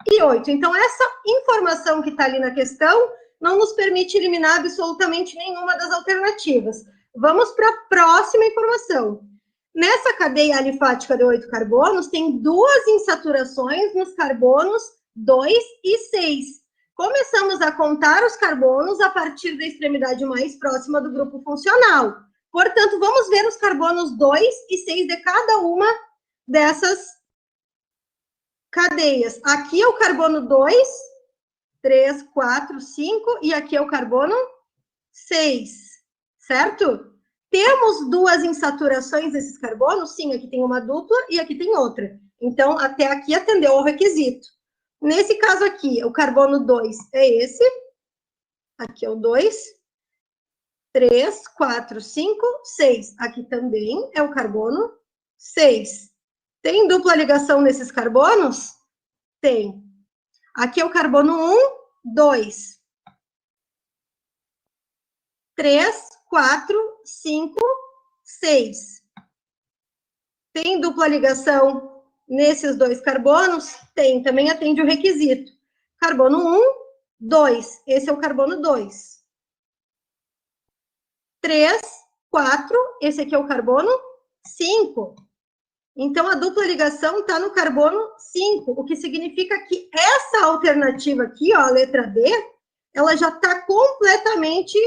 e 8. Então, essa informação que está ali na questão não nos permite eliminar absolutamente nenhuma das alternativas. Vamos para a próxima informação. Nessa cadeia alifática de 8 carbonos, tem 2 insaturações nos carbonos 2 e 6. Começamos a contar os carbonos a partir da extremidade mais próxima do grupo funcional. Portanto, vamos ver os carbonos 2 e 6 de cada uma dessas cadeias. Aqui é o carbono 2, 3, 4, 5, e aqui é o carbono 6, certo? Temos 2 insaturações desses carbonos? Sim, aqui tem uma dupla e aqui tem outra. Então, até aqui atendeu ao requisito. Nesse caso aqui, o carbono 2 é esse. Aqui é o 2. 3, 4, 5, 6. Aqui também é o carbono 6. Tem dupla ligação nesses carbonos? Tem. Aqui é o carbono 1, 2. 3, 4, 5, 6. Tem dupla ligação nesses dois carbonos? Tem, também atende o requisito. Carbono 1, 2. Esse é o carbono 2. 3, 4. Esse aqui é o carbono 5. Então, a dupla ligação está no carbono 5, o que significa que essa alternativa aqui, ó, a letra D, ela já está completamente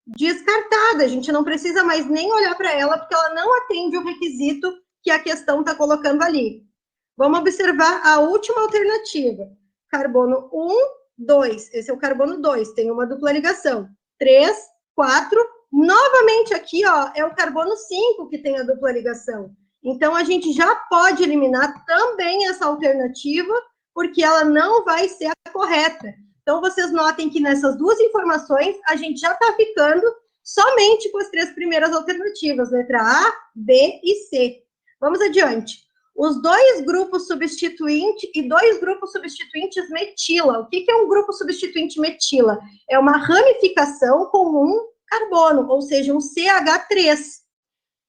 descartada. A gente não precisa mais nem olhar para ela, porque ela não atende o requisito que a questão está colocando ali. Vamos observar a última alternativa. Carbono 1, 2. Esse é o carbono 2, tem uma dupla ligação. 3, 4. Novamente aqui, ó, é o carbono 5 que tem a dupla ligação. Então, a gente já pode eliminar também essa alternativa, porque ela não vai ser a correta. Então, vocês notem que nessas duas informações, a gente já está ficando somente com as três primeiras alternativas, letra A, B e C. Vamos adiante. Os dois grupos substituinte e dois grupos substituintes metila. O que é um grupo substituinte metila? É uma ramificação com um carbono, ou seja, um CH3.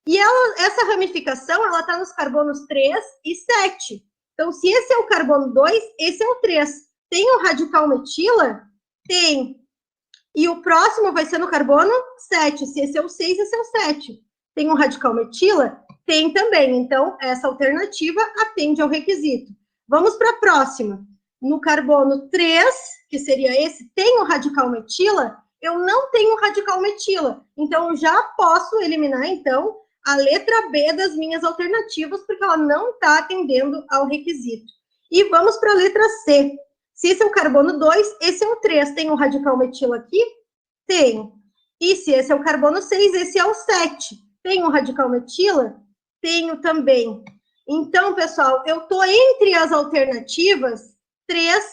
E essa ramificação, ela está nos carbonos 3 e 7. Então, se esse é o carbono 2, esse é o 3. Tem o radical metila? Tem. E o próximo vai ser no carbono 7. Se esse é o 6, esse é o 7. Tem um radical metila? Tem também. Então, essa alternativa atende ao requisito. Vamos para a próxima. No carbono 3, que seria esse, tem o radical metila? Eu não tenho radical metila. Então, eu já posso eliminar, então, a letra B das minhas alternativas, porque ela não está atendendo ao requisito. E vamos para a letra C. Se esse é o carbono 2, esse é o 3. Tem um radical metila aqui? Tem. E se esse é o carbono 6, esse é o 7. Tem um radical metila? Tenho também. Então, pessoal, eu estou entre as alternativas 3,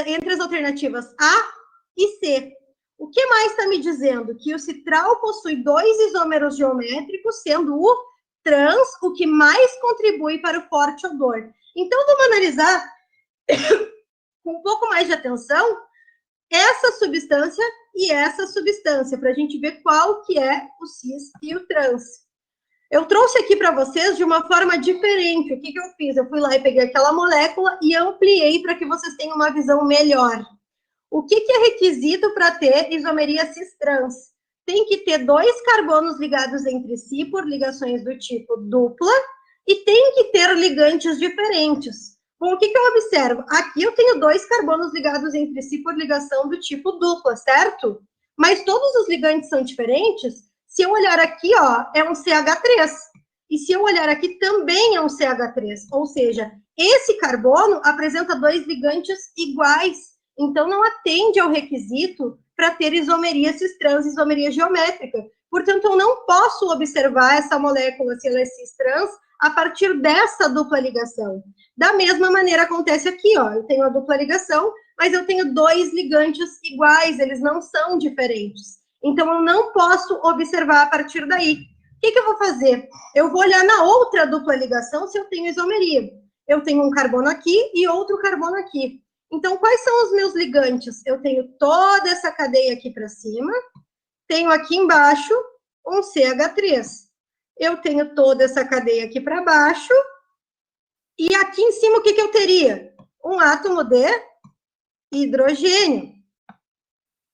entre as alternativas A e C. O que mais está me dizendo? Que o citral possui dois isômeros geométricos, sendo o trans o que mais contribui para o forte odor. Então, vamos analisar com um pouco mais de atenção essa substância e essa substância, para a gente ver qual que é o cis e o trans. Eu trouxe aqui para vocês de uma forma diferente. O que eu fiz? Eu fui lá e peguei aquela molécula e ampliei para que vocês tenham uma visão melhor. O que é requisito para ter isomeria cis-trans? Tem que ter dois carbonos ligados entre si por ligações do tipo dupla e tem que ter ligantes diferentes. Bom, o que eu observo? Aqui eu tenho dois carbonos ligados entre si por ligação do tipo dupla, certo? Mas todos os ligantes são diferentes. Se eu olhar aqui, ó, é um CH3. E se eu olhar aqui, também é um CH3. Ou seja, esse carbono apresenta dois ligantes iguais. Então, não atende ao requisito para ter isomeria cis-trans, isomeria geométrica. Portanto, eu não posso observar essa molécula, se ela é cis-trans, a partir dessa dupla ligação. Da mesma maneira acontece aqui, ó. Eu tenho a dupla ligação, mas eu tenho dois ligantes iguais, eles não são diferentes. Então, eu não posso observar a partir daí. O que eu vou fazer? Eu vou olhar na outra dupla ligação se eu tenho isomeria. Eu tenho um carbono aqui e outro carbono aqui. Então, quais são os meus ligantes? Eu tenho toda essa cadeia aqui para cima, tenho aqui embaixo um CH3. Eu tenho toda essa cadeia aqui para baixo, e aqui em cima o que eu teria? Um átomo de hidrogênio.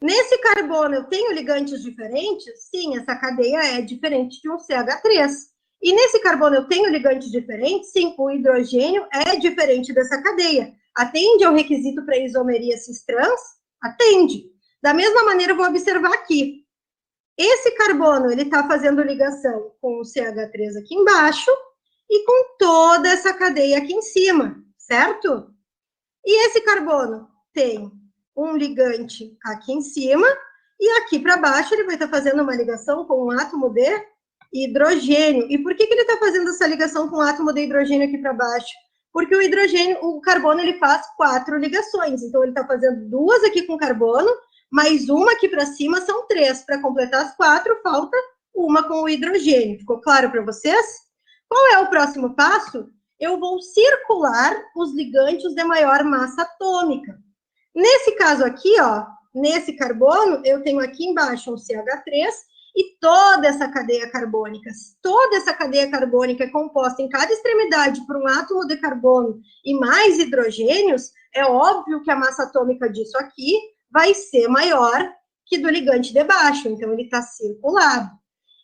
Nesse carbono eu tenho ligantes diferentes? Sim, essa cadeia é diferente de um CH3. E nesse carbono eu tenho ligantes diferentes? Sim, o hidrogênio é diferente dessa cadeia. Atende ao requisito para isomeria cis-trans? Atende. Da mesma maneira, eu vou observar aqui. Esse carbono, ele está fazendo ligação com o CH3 aqui embaixo e com toda essa cadeia aqui em cima, certo? E esse carbono tem um ligante aqui em cima e aqui para baixo ele vai estar fazendo uma ligação com um átomo de hidrogênio. E por que ele está fazendo essa ligação com o átomo de hidrogênio aqui para baixo? Porque o hidrogênio, o carbono, ele faz 4 ligações. Então, ele está fazendo 2 aqui com carbono, mais uma aqui para cima, são 3. Para completar as 4, falta uma com o hidrogênio. Ficou claro para vocês? Qual é o próximo passo? Eu vou circular os ligantes de maior massa atômica. Nesse caso aqui, ó, nesse carbono, eu tenho aqui embaixo um CH3 e toda essa cadeia carbônica. Toda essa cadeia carbônica é composta em cada extremidade por um átomo de carbono e mais hidrogênios. É óbvio que a massa atômica disso aqui vai ser maior que do ligante de baixo, então ele está circulado.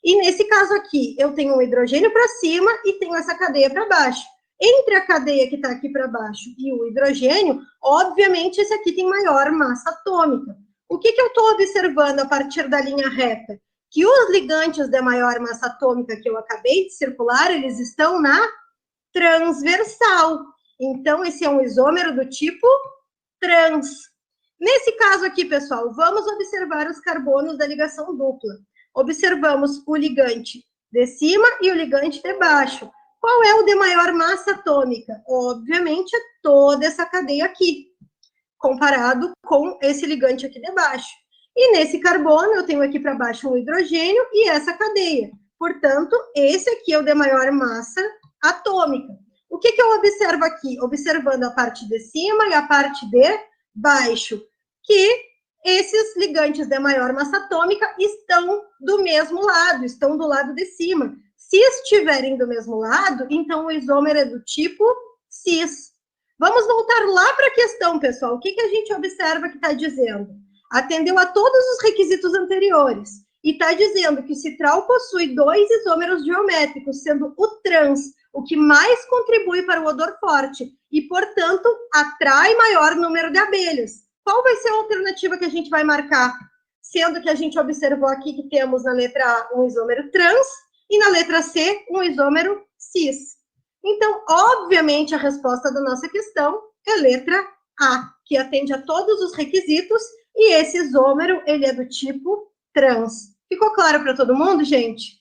E nesse caso aqui, eu tenho um hidrogênio para cima e tenho essa cadeia para baixo. Entre a cadeia que está aqui para baixo e o hidrogênio, obviamente, esse aqui tem maior massa atômica. O que eu estou observando a partir da linha reta? Que os ligantes de maior massa atômica que eu acabei de circular, eles estão na transversal. Então, esse é um isômero do tipo trans. Nesse caso aqui, pessoal, vamos observar os carbonos da ligação dupla. Observamos o ligante de cima e o ligante de baixo. Qual é o de maior massa atômica? Obviamente, é toda essa cadeia aqui, comparado com esse ligante aqui de baixo. E nesse carbono, eu tenho aqui para baixo um hidrogênio e essa cadeia. Portanto, esse aqui é o de maior massa atômica. O que eu observo aqui? Observando a parte de cima e a parte de baixo, que esses ligantes de maior massa atômica estão do mesmo lado, estão do lado de cima. Se estiverem do mesmo lado, então o isômero é do tipo cis. Vamos voltar lá para a questão, pessoal. O que a gente observa que está dizendo? Atendeu a todos os requisitos anteriores. E está dizendo que o citral possui 2 isômeros geométricos, sendo o trans o que mais contribui para o odor forte e, portanto, atrai maior número de abelhas. Qual vai ser a alternativa que a gente vai marcar? Sendo que a gente observou aqui que temos na letra A um isômero trans e na letra C um isômero cis. Então, obviamente, a resposta da nossa questão é a letra A, que atende a todos os requisitos, e esse isômero, ele é do tipo trans. Ficou claro para todo mundo, gente?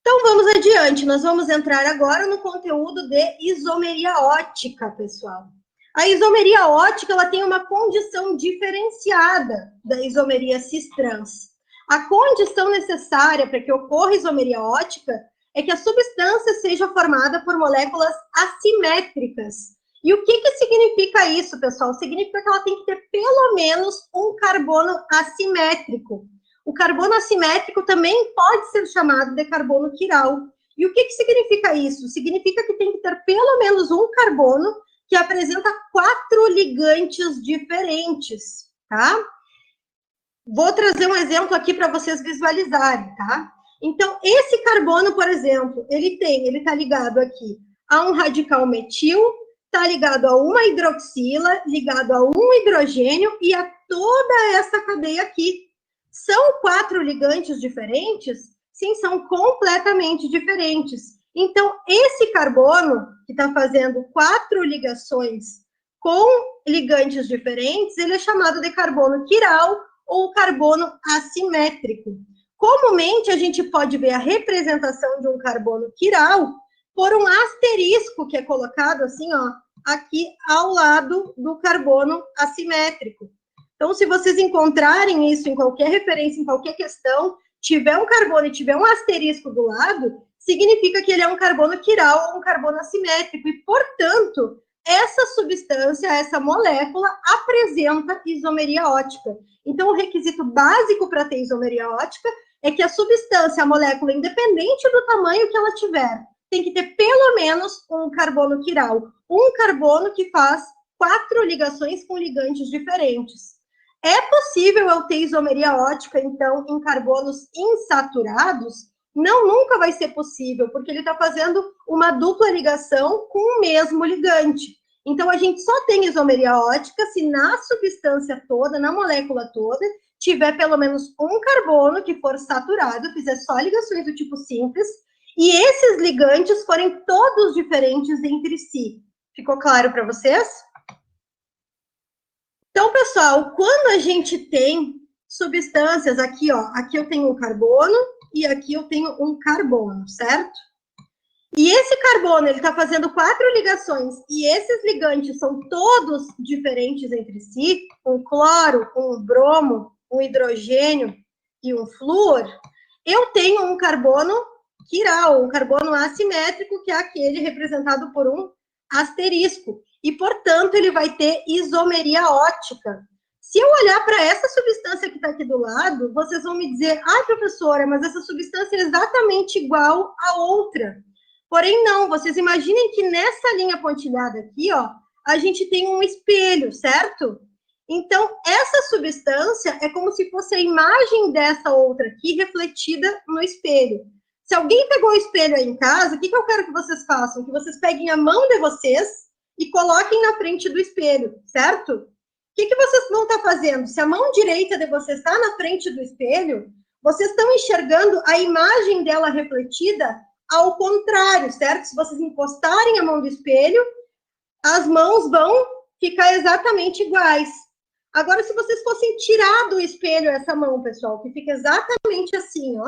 Então, vamos adiante. Nós vamos entrar agora no conteúdo de isomeria ótica, pessoal. A isomeria ótica, ela tem uma condição diferenciada da isomeria cis-trans. A condição necessária para que ocorra isomeria ótica é que a substância seja formada por moléculas assimétricas. E o que significa isso, pessoal? Significa que ela tem que ter pelo menos um carbono assimétrico. O carbono assimétrico também pode ser chamado de carbono quiral. E o que significa isso? Significa que tem que ter pelo menos um carbono que apresenta 4 ligantes diferentes, tá? Vou trazer um exemplo aqui para vocês visualizarem, tá? Então, esse carbono, por exemplo, ele está ligado aqui a um radical metil, está ligado a uma hidroxila, ligado a um hidrogênio e a toda essa cadeia aqui. São 4 ligantes diferentes? Sim, são completamente diferentes. Então, esse carbono, que está fazendo 4 ligações com ligantes diferentes, ele é chamado de carbono quiral ou carbono assimétrico. Comumente, a gente pode ver a representação de um carbono quiral por um asterisco que é colocado assim, ó, aqui ao lado do carbono assimétrico. Então, se vocês encontrarem isso em qualquer referência, em qualquer questão, tiver um carbono e tiver um asterisco do lado, significa que ele é um carbono quiral ou um carbono assimétrico. E, portanto, essa substância, essa molécula, apresenta isomeria ótica. Então, o requisito básico para ter isomeria ótica é que a substância, a molécula, independente do tamanho que ela tiver, tem que ter pelo menos um carbono quiral. Um carbono que faz 4 ligações com ligantes diferentes. É possível eu ter isomeria ótica, então, em carbonos insaturados? Não, nunca vai ser possível, porque ele está fazendo uma dupla ligação com o mesmo ligante. Então, a gente só tem isomeria ótica se na substância toda, na molécula toda, tiver pelo menos um carbono que for saturado, fizer só ligações do tipo simples, e esses ligantes forem todos diferentes entre si. Ficou claro para vocês? Então, pessoal, quando a gente tem substâncias, aqui, ó, aqui eu tenho um carbono e aqui eu tenho um carbono, certo? E esse carbono, ele está fazendo 4 ligações, e esses ligantes são todos diferentes entre si, um cloro, um bromo, um hidrogênio e um flúor. Eu tenho um carbono quiral, um carbono assimétrico, que é aquele representado por um asterisco, e, portanto, ele vai ter isomeria ótica. Se eu olhar para essa substância que está aqui do lado, vocês vão me dizer, professora, mas essa substância é exatamente igual à outra. Porém, não, vocês imaginem que nessa linha pontilhada aqui, ó, a gente tem um espelho, certo? Então, essa substância é como se fosse a imagem dessa outra aqui refletida no espelho. Se alguém pegou o espelho aí em casa, o que eu quero que vocês façam? Que vocês peguem a mão de vocês e coloquem na frente do espelho, certo? O que vocês vão estar fazendo? Se a mão direita de vocês está na frente do espelho, vocês estão enxergando a imagem dela refletida ao contrário, certo? Se vocês encostarem a mão do espelho, as mãos vão ficar exatamente iguais. Agora, se vocês fossem tirar do espelho essa mão, pessoal, que fica exatamente assim, ó,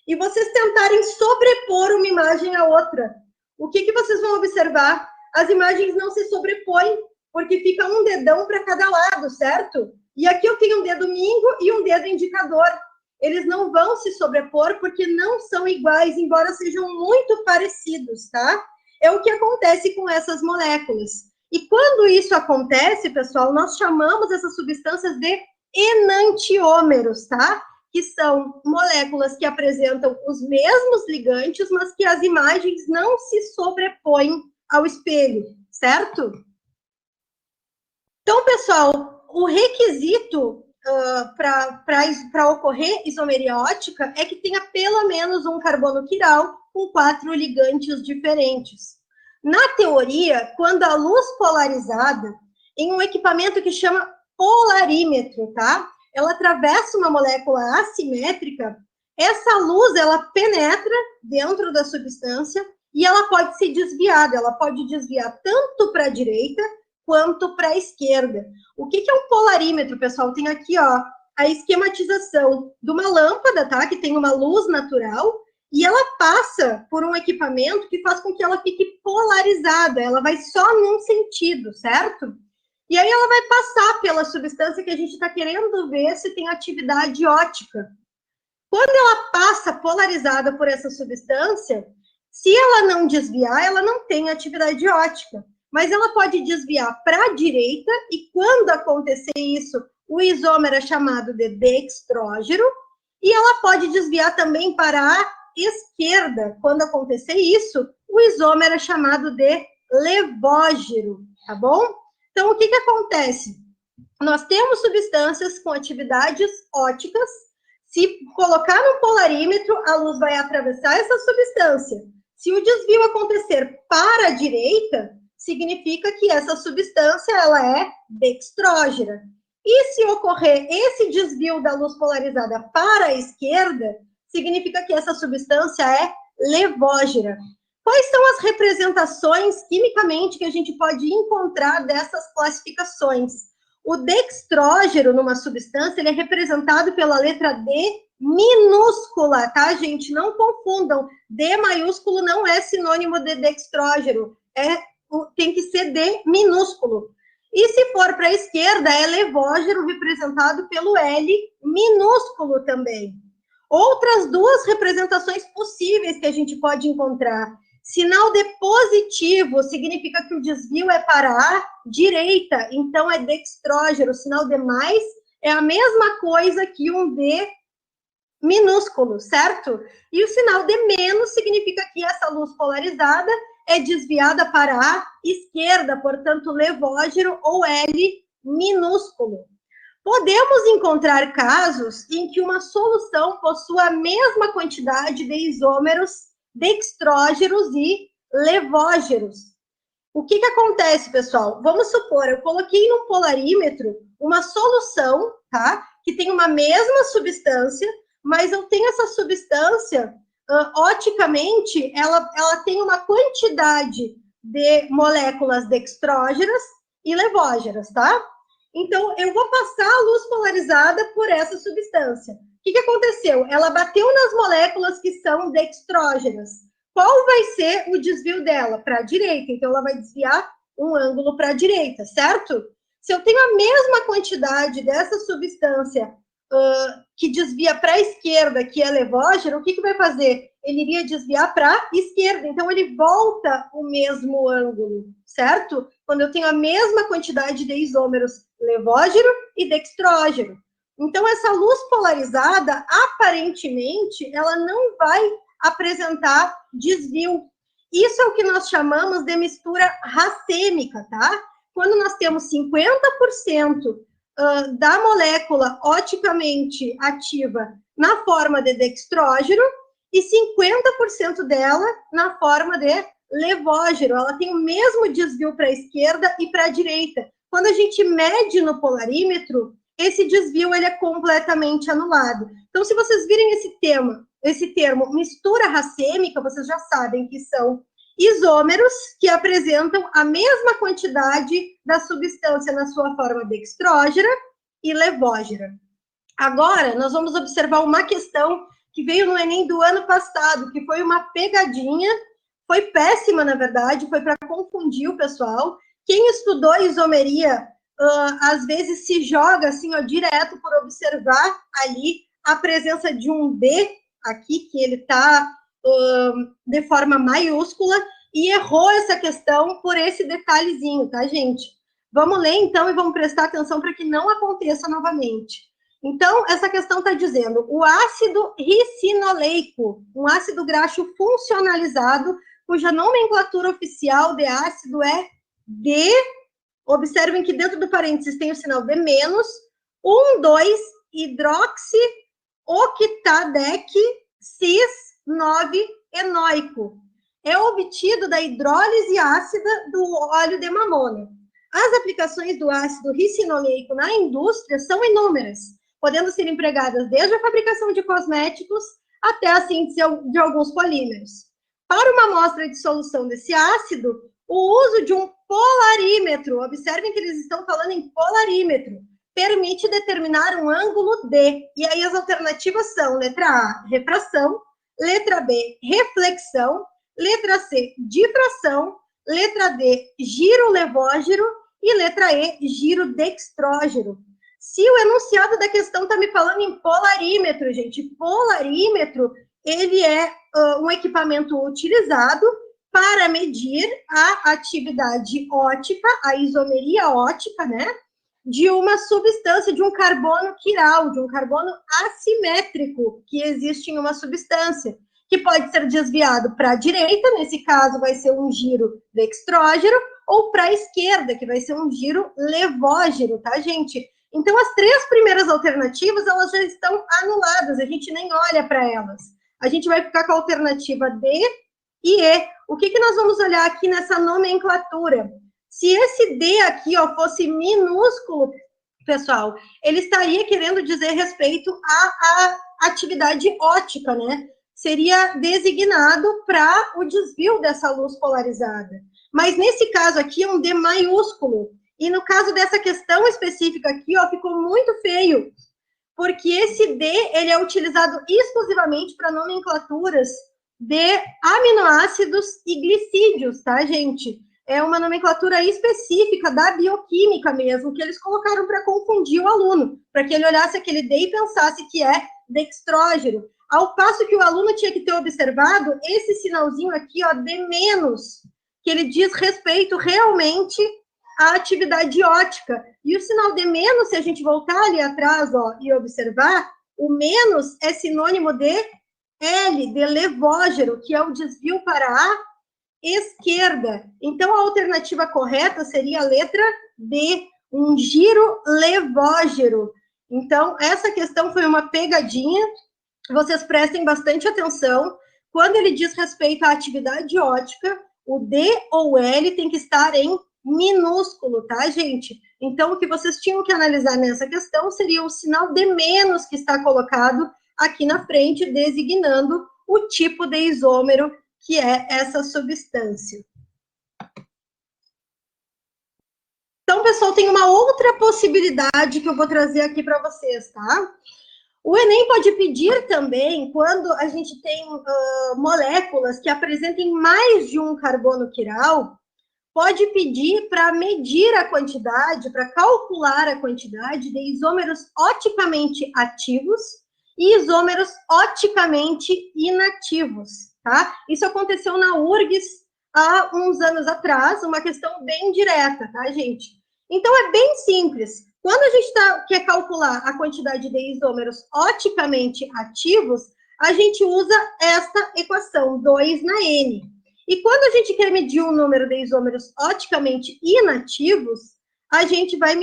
e vocês tentarem sobrepor uma imagem à outra, o que vocês vão observar? As imagens não se sobrepõem, porque fica um dedão para cada lado, certo? E aqui eu tenho um dedo mínimo e um dedo indicador. Eles não vão se sobrepor porque não são iguais, embora sejam muito parecidos, tá? É o que acontece com essas moléculas. E quando isso acontece, pessoal, nós chamamos essas substâncias de enantiômeros, tá? Que são moléculas que apresentam os mesmos ligantes, mas que as imagens não se sobrepõem ao espelho, certo? Então, pessoal, o requisito para ocorrer isomeria ótica é que tenha pelo menos um carbono quiral com 4 ligantes diferentes. Na teoria, quando a luz polarizada, em um equipamento que chama polarímetro, tá? Ela atravessa uma molécula assimétrica, essa luz, ela penetra dentro da substância e ela pode ser desviada, ela pode desviar tanto para a direita quanto para a esquerda. O que é um polarímetro, pessoal? Tem aqui, ó, a esquematização de uma lâmpada, tá? Que tem uma luz natural, e ela passa por um equipamento que faz com que ela fique polarizada, ela vai só num sentido, certo? E aí ela vai passar pela substância que a gente está querendo ver se tem atividade ótica. Quando ela passa polarizada por essa substância, se ela não desviar, ela não tem atividade ótica. Mas ela pode desviar para a direita, e quando acontecer isso, o isômero é chamado de dextrógeno, e ela pode desviar também para a esquerda. Quando acontecer isso, o isômero é chamado de levógeno, tá bom? Então, o que acontece? Nós temos substâncias com atividades óticas. Se colocar no polarímetro, a luz vai atravessar essa substância. Se o desvio acontecer para a direita, significa que essa substância ela é dextrógena. E se ocorrer esse desvio da luz polarizada para a esquerda, significa que essa substância é levógena. Quais são as representações quimicamente que a gente pode encontrar dessas classificações? O dextrógeno, numa substância, ele é representado pela letra D minúscula, tá, gente? Não confundam. D maiúsculo não é sinônimo de dextrógeno. Tem que ser D minúsculo. E se for para a esquerda, é levógeno, representado pelo L minúsculo também. Outras duas representações possíveis que a gente pode encontrar. Sinal de positivo significa que o desvio é para a direita, então é dextrógeno. O sinal de mais é a mesma coisa que um D minúsculo, certo? E o sinal de menos significa que essa luz polarizada é desviada para a esquerda, portanto, levógeno ou L minúsculo. Podemos encontrar casos em que uma solução possua a mesma quantidade de isômeros dextrógenos e levógenos. O que acontece, pessoal? Vamos supor, eu coloquei no polarímetro uma solução, tá? Que tem uma mesma substância, mas eu tenho essa substância, oticamente, ela tem uma quantidade de moléculas dextrógenas e levógenas, tá? Então, eu vou passar a luz polarizada por essa substância. O que aconteceu? Ela bateu nas moléculas que são dextrógenas. qual vai ser o desvio dela? Para a direita. Então, ela vai desviar um ângulo para a direita, certo? Se eu tenho a mesma quantidade dessa substância que desvia para a esquerda, que é levógeno, o que vai fazer? Ele iria desviar para a esquerda, então ele volta o mesmo ângulo, certo? Quando eu tenho a mesma quantidade de isômeros levógeno e dextrógeno. Então, essa luz polarizada, aparentemente, ela não vai apresentar desvio. Isso é o que nós chamamos de mistura racêmica, tá? Quando nós temos 50% da molécula oticamente ativa na forma de dextrógeno e 50% dela na forma de levógeno. Ela tem o mesmo desvio para a esquerda e para a direita. Quando a gente mede no polarímetro, esse desvio ele é completamente anulado. Então, se vocês virem esse termo mistura racêmica, vocês já sabem que são isômeros que apresentam a mesma quantidade da substância na sua forma dextrógena e levógena. Agora, nós vamos observar uma questão que veio no Enem do ano passado, que foi uma pegadinha, foi péssima, na verdade, foi para confundir o pessoal. Quem estudou isomeria, às vezes se joga assim, ó, direto por observar ali a presença de um D aqui, que ele está de forma maiúscula, e errou essa questão por esse detalhezinho, tá, gente? Vamos ler, então, e vamos prestar atenção para que não aconteça novamente. Então, essa questão está dizendo, o ácido ricinoleico, um ácido graxo funcionalizado, cuja nomenclatura oficial de ácido é D, observem que dentro do parênteses tem o sinal D-, 1,2-hidroxi-octadec cis-9-enóico. É obtido da hidrólise ácida do óleo de mamona. As aplicações do ácido ricinoleico na indústria são inúmeras, podendo ser empregadas desde a fabricação de cosméticos até a síntese de alguns polímeros. Para uma amostra de solução desse ácido, o uso de um polarímetro, observem que eles estão falando em polarímetro, permite determinar um ângulo D. E aí as alternativas são letra A, refração, letra B, reflexão, letra C, difração, letra D, giro levógeno e letra E, giro dextrógeno. Se o enunciado da questão está me falando em polarímetro, gente, polarímetro, ele é um equipamento utilizado para medir a atividade ótica, a isomeria ótica, né, de uma substância, de um carbono quiral, de um carbono assimétrico que existe em uma substância, que pode ser desviado para a direita, nesse caso vai ser um giro dextrógeno, ou para a esquerda, que vai ser um giro levógeno, tá, gente? Então, as três primeiras alternativas, elas já estão anuladas, a gente nem olha para elas. A gente vai ficar com a alternativa D e E. O que nós vamos olhar aqui nessa nomenclatura? Se esse D aqui, ó, fosse minúsculo, pessoal, ele estaria querendo dizer respeito à atividade ótica, né? Seria designado para o desvio dessa luz polarizada. Mas nesse caso aqui é um D maiúsculo. E no caso dessa questão específica aqui, ó, ficou muito feio, porque esse D, ele é utilizado exclusivamente para nomenclaturas de aminoácidos e glicídios, tá, gente? É uma nomenclatura específica da bioquímica mesmo, que eles colocaram para confundir o aluno, para que ele olhasse aquele D e pensasse que é dextrógeno. Ao passo que o aluno tinha que ter observado esse sinalzinho aqui, ó, D-, que ele diz respeito realmente à atividade ótica. E o sinal D-, se a gente voltar ali atrás, ó, e observar, o menos é sinônimo de L, de levógeno, que é o desvio para a esquerda. Então, a alternativa correta seria a letra D, um giro levógeno. Então, essa questão foi uma pegadinha. Vocês prestem bastante atenção. Quando ele diz respeito à atividade ótica, o D ou L tem que estar em minúsculo, tá, gente? Então, o que vocês tinham que analisar nessa questão seria o sinal D- que está colocado aqui na frente, designando o tipo de isômero que é essa substância. Então, pessoal, tem uma outra possibilidade que eu vou trazer aqui para vocês, tá? O Enem pode pedir também, quando a gente tem moléculas que apresentem mais de um carbono quiral, pode pedir para medir a quantidade, para calcular a quantidade de isômeros oticamente ativos e isômeros oticamente inativos, tá? Isso aconteceu na URGS há uns anos atrás, uma questão bem direta, tá, gente? Então, é bem simples. Quando a gente quer calcular a quantidade de isômeros oticamente ativos, a gente usa esta equação, 2 na N. E quando a gente quer medir o número de isômeros oticamente inativos, a gente vai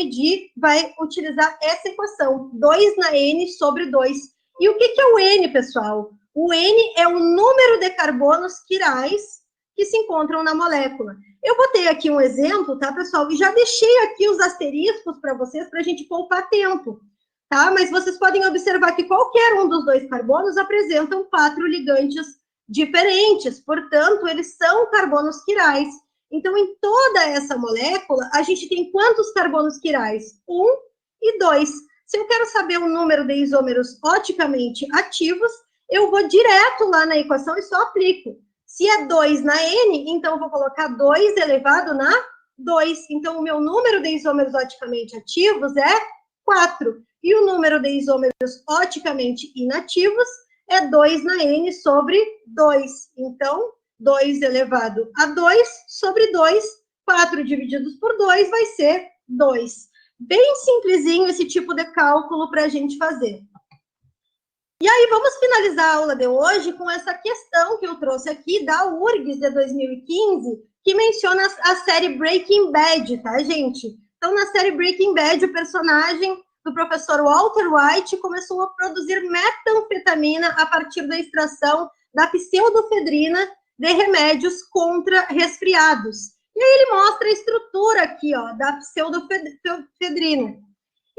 utilizar essa equação, 2 na N sobre 2. E o que é o N, pessoal? O N é o número de carbonos quirais que se encontram na molécula. Eu botei aqui um exemplo, tá, pessoal? E já deixei aqui os asteriscos para vocês, para a gente poupar tempo, tá? Mas vocês podem observar que qualquer um dos dois carbonos apresentam 4 ligantes diferentes, portanto, eles são carbonos quirais. Então, em toda essa molécula, a gente tem quantos carbonos quirais? 1 e 2. Se eu quero saber o número de isômeros oticamente ativos, eu vou direto lá na equação e só aplico. Se é 2 na N, então eu vou colocar 2 elevado na 2. Então, o meu número de isômeros oticamente ativos é 4. E o número de isômeros oticamente inativos é 2 na N sobre 2. Então, 2 elevado a 2 sobre 2, 4 divididos por 2 vai ser 2. Bem simplesinho esse tipo de cálculo para a gente fazer. E aí, vamos finalizar a aula de hoje com essa questão que eu trouxe aqui da URGS de 2015, que menciona a série Breaking Bad, tá, gente? Então, na série Breaking Bad, o personagem do professor Walter White começou a produzir metanfetamina a partir da extração da pseudofedrina de remédios contra resfriados. E aí ele mostra a estrutura aqui, ó, da pseudofedrina.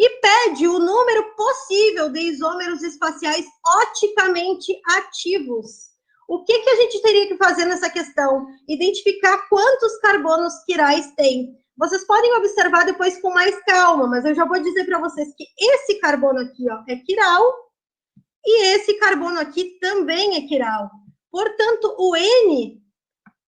E pede o número possível de isômeros espaciais oticamente ativos. O que a gente teria que fazer nessa questão? Identificar quantos carbonos quirais tem. Vocês podem observar depois com mais calma, mas eu já vou dizer para vocês que esse carbono aqui, ó, é quiral, e esse carbono aqui também é quiral. Portanto, o N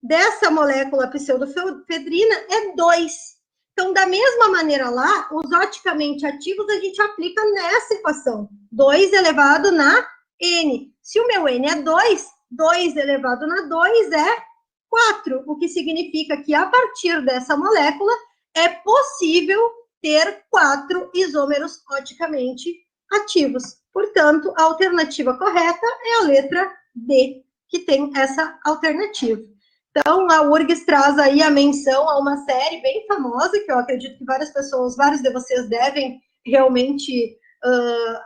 dessa molécula pseudofedrina é 2. Então, da mesma maneira lá, os oticamente ativos a gente aplica nessa equação. 2 elevado na N. Se o meu N é 2, 2 elevado na 2 é 4, o que significa que a partir dessa molécula é possível ter 4 isômeros oticamente ativos. Portanto, a alternativa correta é a letra D, que tem essa alternativa. Então, a URGS traz aí a menção a uma série bem famosa, que eu acredito que vários de vocês devem realmente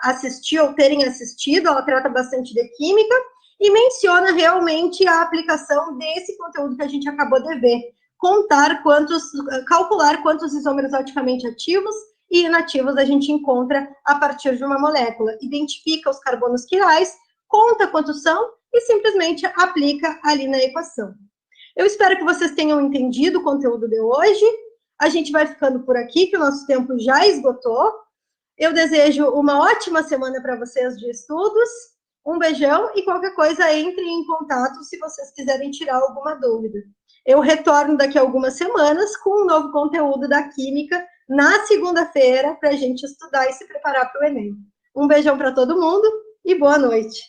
assistir ou terem assistido. Ela trata bastante de química e menciona realmente a aplicação desse conteúdo que a gente acabou de ver. Calcular quantos isômeros oticamente ativos e inativos a gente encontra a partir de uma molécula. Identifica os carbonos quirais, conta quantos são e simplesmente aplica ali na equação. Eu espero que vocês tenham entendido o conteúdo de hoje. A gente vai ficando por aqui, que o nosso tempo já esgotou. Eu desejo uma ótima semana para vocês de estudos. Um beijão e qualquer coisa, entrem em contato se vocês quiserem tirar alguma dúvida. Eu retorno daqui a algumas semanas com um novo conteúdo da Química na segunda-feira para a gente estudar e se preparar para o Enem. Um beijão para todo mundo e boa noite.